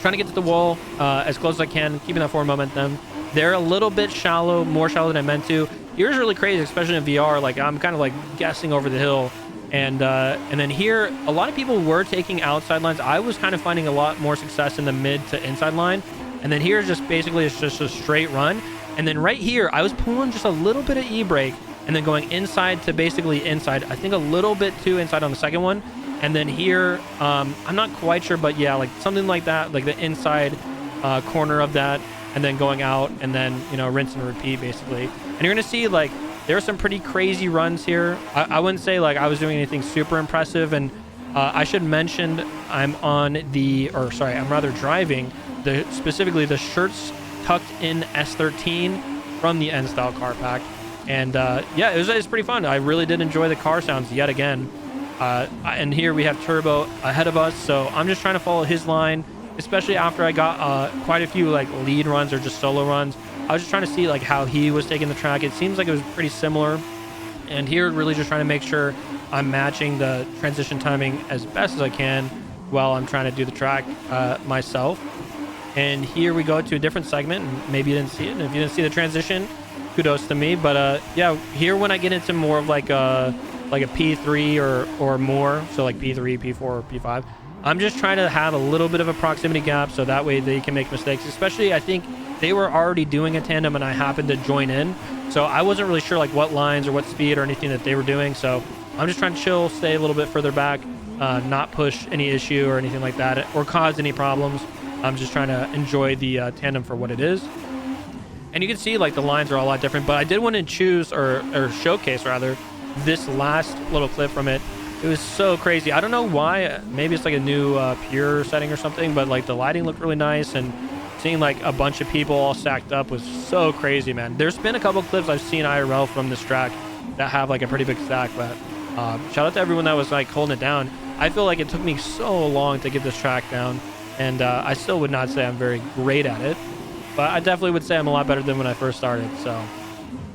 trying to get to the wall as close as I can, keeping that forward momentum. They're a little bit shallow, more shallow than I meant to. Here's really crazy, especially in VR. Like I'm kind of like guessing over the hill. And then here, a lot of people were taking outside lines. I was kind of finding a lot more success in the mid to inside line. And then here's just basically it's just a straight run. And then right here, I was pulling just a little bit of e-brake and then going inside to basically inside. I think a little bit too inside on the second one. And then here, I'm not quite sure, but yeah, like something like that, like the inside corner of that, and then going out and then, you know, rinse and repeat basically. And you're going to see like there are some pretty crazy runs here. I wouldn't say like I was doing anything super impressive. And I should mention I'm rather driving specifically the shirts tucked in S13 from the N-style car pack. And yeah, it's pretty fun. I really did enjoy the car sounds yet again. And here we have Turbo ahead of us, so I'm just trying to follow his line, especially after I got quite a few like lead runs or just solo runs. I was just trying to see like how he was taking the track. It seems like it was pretty similar, and here really just trying to make sure I'm matching the transition timing as best as I can while I'm trying to do the track myself. And here we go to a different segment, and maybe you didn't see it, and if you didn't see the transition, kudos to me. But yeah, here when I get into more of like a P3 or more, so like P3, P4, or P5, I'm just trying to have a little bit of a proximity gap so that way they can make mistakes. Especially, I think they were already doing a tandem and I happened to join in, so I wasn't really sure like what lines or what speed or anything that they were doing. So I'm just trying to chill, stay a little bit further back, not push any issue or anything like that or cause any problems. I'm just trying to enjoy the tandem for what it is. And you can see like the lines are a lot different, but I did want to choose or showcase rather this last little clip from it. It was so crazy. I don't know why. Maybe it's like a new pure setting or something, but like the lighting looked really nice, and seeing like a bunch of people all stacked up was so crazy, man. There's been a couple clips I've seen IRL from this track that have like a pretty big stack, but shout out to everyone that was like holding it down. I feel like it took me so long to get this track down, and I still would not say I'm very great at it, but I definitely would say I'm a lot better than when I first started. So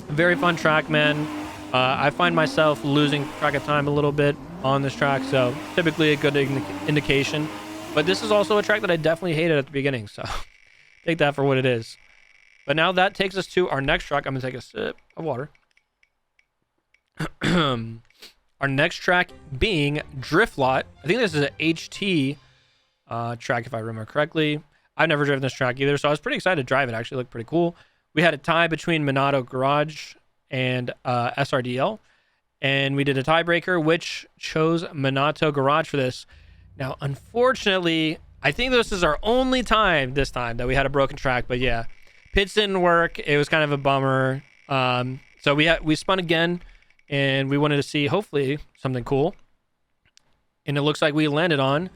very fun track, man. I find myself losing track of time a little bit on this track, so typically a good indication. But this is also a track that I definitely hated at the beginning, so take that for what it is. But now that takes us to our next track. I'm gonna take a sip of water. Our next track being Drift Lot. I think this is an HT track if I remember correctly. I've never driven this track either, so I was pretty excited to drive it. Actually looked pretty cool. We had a tie between Minato Garage and SRDL, and we did a tiebreaker, which chose Minato Garage for this. Now, unfortunately, I think this is our only time this time that we had a broken track, but yeah, pits didn't work. It was kind of a bummer. So we spun again, and we wanted to see hopefully something cool, and it looks like we landed on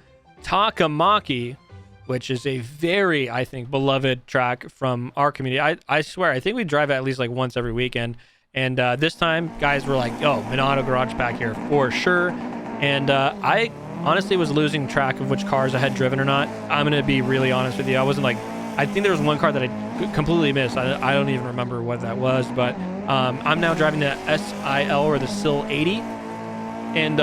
Tykkimaki, which is a very, I think, beloved track from our community. I swear, I think we drive it at least like once every weekend. And this time, guys were like, "Oh, Minato Garage back here for sure." And I honestly was losing track of which cars I had driven or not. I'm gonna be really honest with you. I wasn't like, I think there was one car that I completely missed. I don't even remember what that was. But I'm now driving the SIL or the SIL 80, and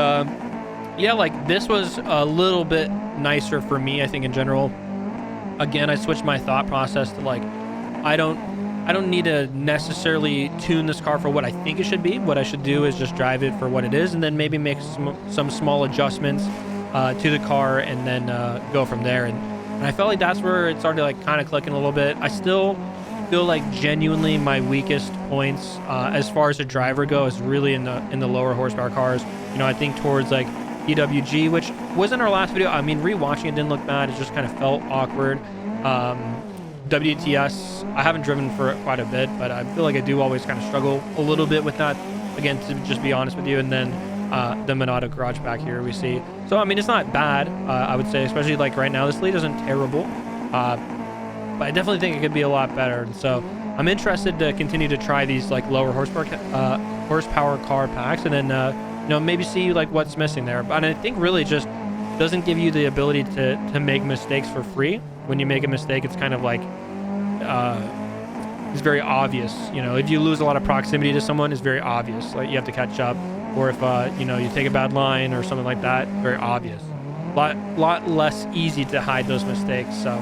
yeah, like this was a little bit nicer for me, I think, in general. Again, I switched my thought process to like, I don't need to necessarily tune this car for what I think it should be. What I should do is just drive it for what it is, and then maybe make some small adjustments to the car, and then go from there. And I felt like that's where it started like kind of clicking a little bit. I still feel like genuinely my weakest points as far as a driver go is really in the lower horsepower cars. You know, I think towards like EWG, which was in our last video. I mean, rewatching it didn't look bad. It just kind of felt awkward. WTS, I haven't driven for quite a bit, but I feel like I do always kind of struggle a little bit with that, again, to just be honest with you. And then the Minato Garage back here we see. So, I mean, it's not bad, I would say, especially like right now. This lead isn't terrible, but I definitely think it could be a lot better. And so I'm interested to continue to try these like lower horsepower car packs, and then, you know, maybe see like what's missing there. But I think really just doesn't give you the ability to make mistakes for free. When you make a mistake, it's kind of like it's very obvious. You know, if you lose a lot of proximity to someone, it's very obvious. Like you have to catch up, or if you know, you take a bad line or something like that, very obvious. Lot less easy to hide those mistakes. So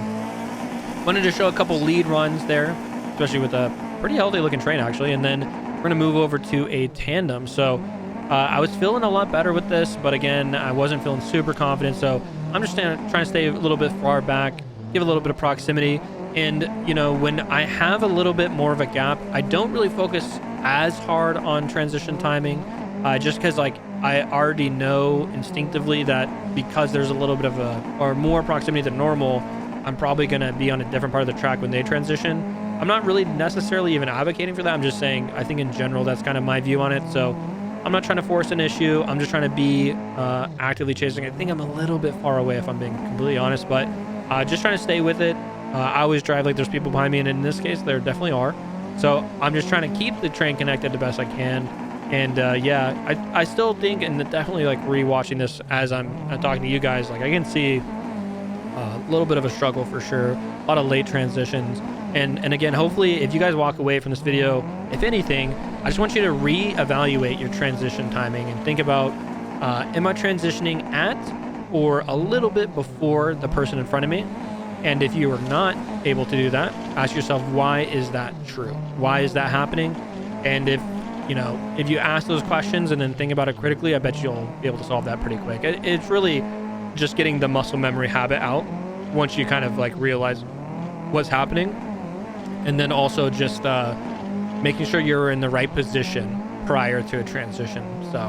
wanted to show a couple lead runs there, especially with a pretty healthy looking train actually. And then we're gonna move over to a tandem. So I was feeling a lot better with this, but again, I wasn't feeling super confident. So I'm just trying to stay a little bit far back, give a little bit of proximity. And, you know, when I have a little bit more of a gap, I don't really focus as hard on transition timing, just because, like, I already know instinctively that because there's a little bit of or more proximity than normal, I'm probably going to be on a different part of the track when they transition. I'm not really necessarily even advocating for that. I'm just saying, I think in general, that's kind of my view on it. So I'm not trying to force an issue. I'm just trying to be actively chasing. I think I'm a little bit far away, if I'm being completely honest, but just trying to stay with it. I always drive like there's people behind me, and in this case, there definitely are. So I'm just trying to keep the train connected the best I can. And yeah, I still think, and definitely like rewatching this as I'm talking to you guys, like I can see a little bit of a struggle for sure. A lot of late transitions. And again, hopefully if you guys walk away from this video, if anything, I just want you to reevaluate your transition timing and think about, am I transitioning at or a little bit before the person in front of me? And if you are not able to do that, ask yourself, why is that true? Why is that happening? And if you ask those questions and then think about it critically, I bet you'll be able to solve that pretty quick. It's really just getting the muscle memory habit out once you kind of like realize what's happening. And then also just making sure you're in the right position prior to a transition. So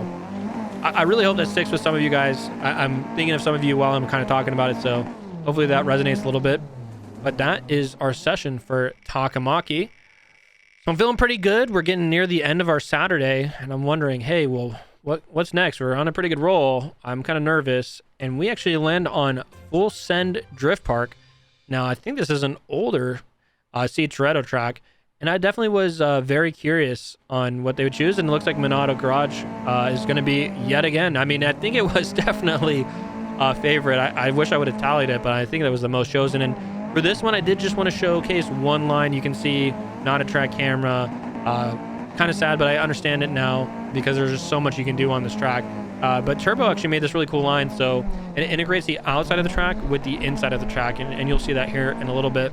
I really hope that sticks with some of you guys. I'm thinking of some of you while I'm kind of talking about it, so hopefully that resonates a little bit. But that is our session for Tykkimaki. So I'm feeling pretty good. We're getting near the end of our Saturday, and I'm wondering, hey, well, what's next? We're on a pretty good roll. I'm kind of nervous, and we actually land on FullSend Drift Park. Now, I think this is an older Toretto track, and I definitely was very curious on what they would choose, and it looks like Minato Garage is going to be yet again. I mean, I think it was definitely a favorite. I wish I would have tallied it, but I think that was the most chosen. And for this one, I did just want to showcase one line. You can see not a track camera. Kind of sad, but I understand it now because there's just so much you can do on this track. But Turbo actually made this really cool line, so it integrates the outside of the track with the inside of the track, and you'll see that here in a little bit.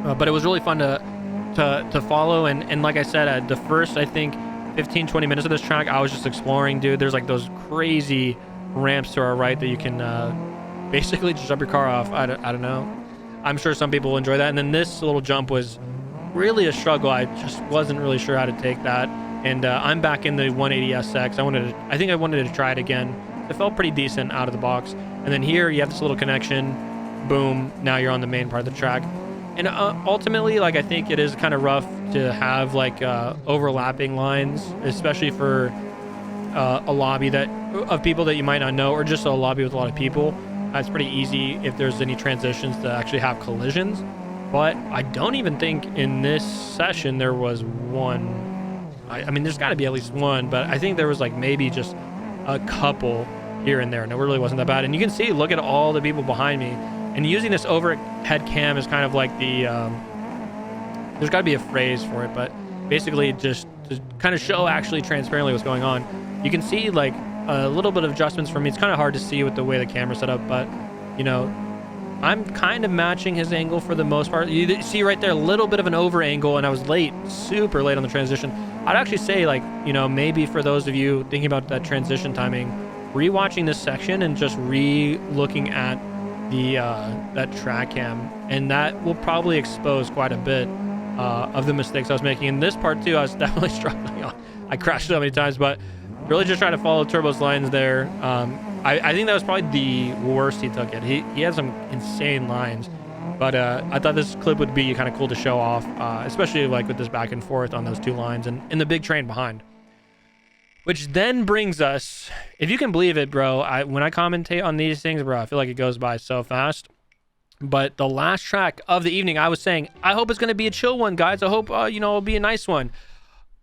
But it was really fun to follow, and like I said, the first, I think, 15-20 minutes of this track, I was just exploring, dude. There's like those crazy ramps to our right that you can basically just jump your car off. I don't know. I'm sure some people will enjoy that. And then this little jump was really a struggle. I just wasn't really sure how to take that. And I'm back in the 180SX. I think I wanted to try it again. It felt pretty decent out of the box. And then here you have this little connection. Boom. Now you're on the main part of the track. And ultimately, like, I think it is kind of rough to have like overlapping lines, especially for a lobby of people that you might not know, or just a lobby with a lot of people. It's pretty easy if there's any transitions to actually have collisions. But I don't even think in this session there was one. I mean, there's got to be at least one, but I think there was like maybe just a couple here and there, and it really wasn't that bad. And you can see, look at all the people behind me. And using this overhead cam is kind of like the, there's got to be a phrase for it, but basically just to kind of show actually transparently what's going on. You can see like a little bit of adjustments for me. It's kind of hard to see with the way the camera's set up, but I'm kind of matching his angle for the most part. You see right there, a little bit of an over angle, and I was late, super late on the transition. I'd actually say, like, maybe for those of you thinking about that transition timing, rewatching this section and just re-looking at the that track cam, and that will probably expose quite a bit of the mistakes I was making. In this part too, I was definitely struggling on. I crashed so many times, but really just trying to follow Turbo's lines there. I think that was probably the worst he took it. He had some insane lines, but I thought this clip would be kind of cool to show off, especially like with this back and forth on those two lines and the big train behind. Which then brings us, if you can believe it, bro, when I commentate on these things, bro, I feel like it goes by so fast. But the last track of the evening, I was saying, I hope it's going to be a chill one, guys. I hope, it'll be a nice one.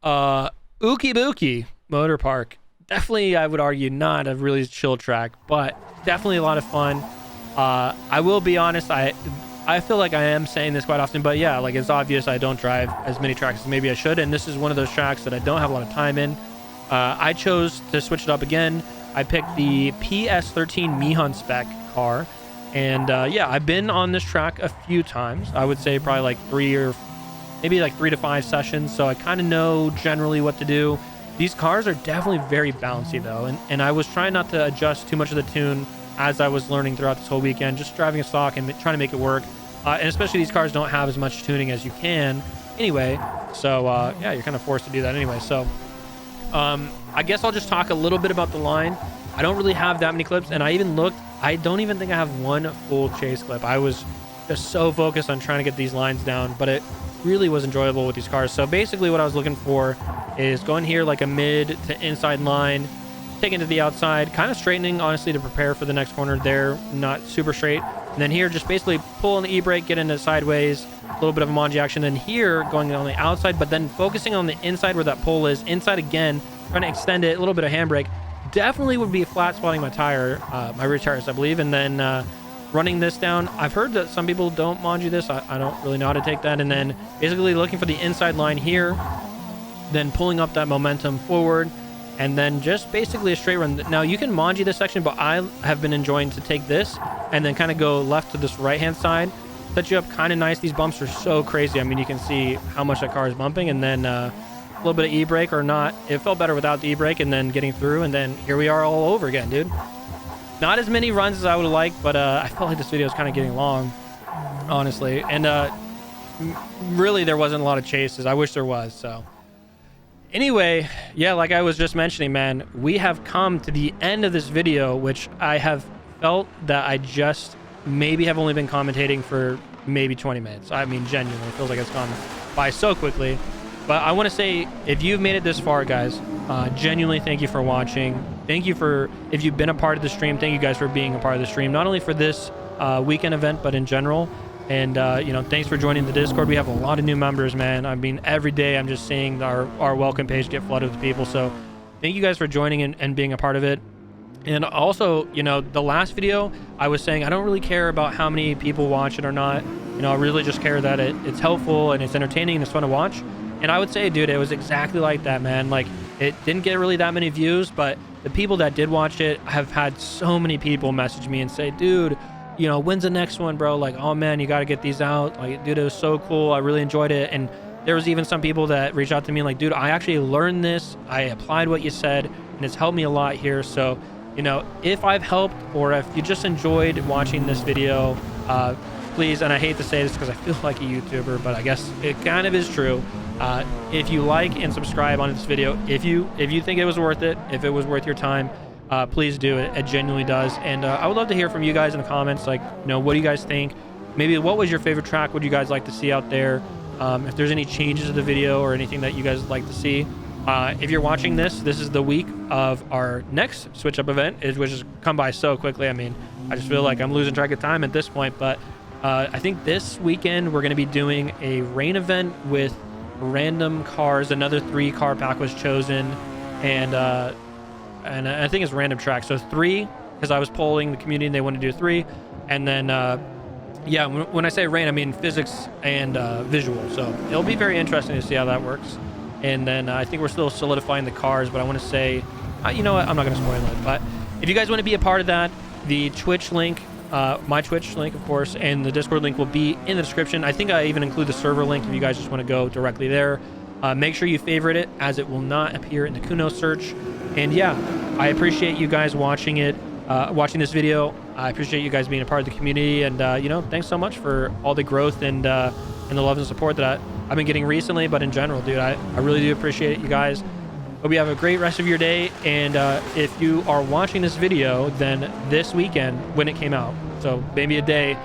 Okuibuki Motorpark. Definitely, I would argue, not a really chill track, but definitely a lot of fun. I will be honest, I feel like I am saying this quite often, but yeah, like, it's obvious I don't drive as many tracks as maybe I should, and this is one of those tracks that I don't have a lot of time in. I chose to switch it up again. I picked the PS13 Meihan spec car, and yeah, I've been on this track a few times. I would say probably like 3 to 5 sessions, so I kind of know generally what to do. These cars are definitely very bouncy though, and I was trying not to adjust too much of the tune as I was learning throughout this whole weekend, just driving a stock and trying to make it work. And especially these cars don't have as much tuning as you can anyway, so yeah, you're kind of forced to do that anyway. So I guess I'll just talk a little bit about the line. I don't really have that many clips, and I even looked, I don't even think I have one full chase clip. I was just so focused on trying to get these lines down, but it really was enjoyable with these cars. So basically what I was looking for is going here like a mid to inside line, taking to the outside, kind of straightening honestly to prepare for the next corner there, not super straight. And then here just basically pull on the e-brake, get into sideways, a little bit of a manji action. Then here going on the outside, but then focusing on the inside where that pole is, inside again, trying to extend it, a little bit of handbrake. Definitely would be flat spotting my tire, my rear tires, I believe. And then running this down. I've heard that some people don't manji this. I don't really know how to take that. And then basically looking for the inside line here, then pulling up that momentum forward, and then just basically a straight run. Now you can manji this section, but I have been enjoying to take this and then kind of go left to this right hand side set you up kind of nice. These bumps are so crazy. I mean, you can see how much that car is bumping, and then a little bit of e-brake or not. It felt better without the e-brake, and then getting through, and then here we are all over again, dude. Not as many runs as I would have liked, but I felt like this video is kind of getting long, honestly. And really, there wasn't a lot of chases. I wish there was, so. Anyway, yeah, like I was just mentioning, man, we have come to the end of this video, which I have felt that I just maybe have only been commentating for maybe 20 minutes. I mean, genuinely, it feels like it's gone by so quickly. But I want to say, if you've made it this far, guys, genuinely thank you for watching. Thank you for, if you've been a part of the stream, thank you guys for being a part of the stream, not only for this weekend event, but in general. And, you know, thanks for joining the Discord. We have a lot of new members, man. I mean, every day I'm just seeing our welcome page get flooded with people. So thank you guys for joining and being a part of it. And also, you know, the last video I was saying, I don't really care about how many people watch it or not. You know, I really just care that it's helpful and it's entertaining and it's fun to watch. And I would say, dude, it was exactly like that, man. Like, it didn't get really that many views, but the people that did watch it have had so many people message me and say, dude, you know, when's the next one, bro? Like, oh man, you got to get these out. Like, dude, it was so cool. I really enjoyed it. And there was even some people that reached out to me like, dude, I actually learned this. I applied what you said, and it's helped me a lot here. So, you know, if I've helped, or if you just enjoyed watching this video, please, and I hate to say this because I feel like a YouTuber, but I guess it kind of is true. If you like and subscribe on this video, if you think it was worth it, if it was worth your time, please do it. It genuinely does. And I would love to hear from you guys in the comments. Like, you know, what do you guys think? Maybe what was your favorite track? What do you guys like to see out there? If there's any changes to the video or anything that you guys would like to see. If you're watching this is the week of our next Switch Up event, which has come by so quickly. I mean, I just feel like I'm losing track of time at this point. But I think this weekend we're going to be doing a rain event with random cars. Another 3-car pack was chosen, and I think it's random track. So 3, because I was polling the community and they wanted to do 3, and then yeah, when I say rain, I mean physics and visual. So it'll be very interesting to see how that works. And then I think we're still solidifying the cars, but I want to say, you know what, I'm not going to spoil it. But if you guys want to be a part of that, the Twitch link, my Twitch link, of course, and the Discord link will be in the description. I think I even include the server link if you guys just want to go directly there. Make sure you favorite it, as it will not appear in the Kuno search. And yeah, I appreciate you guys watching it, watching this video. I appreciate you guys being a part of the community, and you know, thanks so much for all the growth and the love and support that I've been getting recently, but in general, dude, I really do appreciate it, you guys. Hope you have a great rest of your day. And if you are watching this video, then this weekend, when it came out, so maybe a day,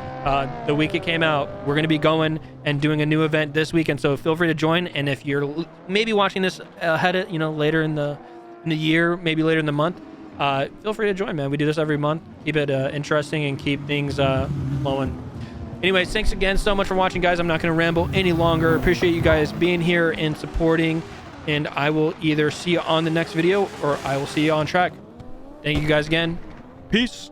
the week it came out, we're going to be going and doing a new event this weekend. So feel free to join. And if you're maybe watching this ahead of, you know, later in the year, maybe later in the month, feel free to join, man. We do this every month. Keep it interesting and keep things flowing. Anyways, thanks again so much for watching, guys. I'm not going to ramble any longer. Appreciate you guys being here and supporting. And I will either see you on the next video or I will see you on track. Thank you guys again. Peace.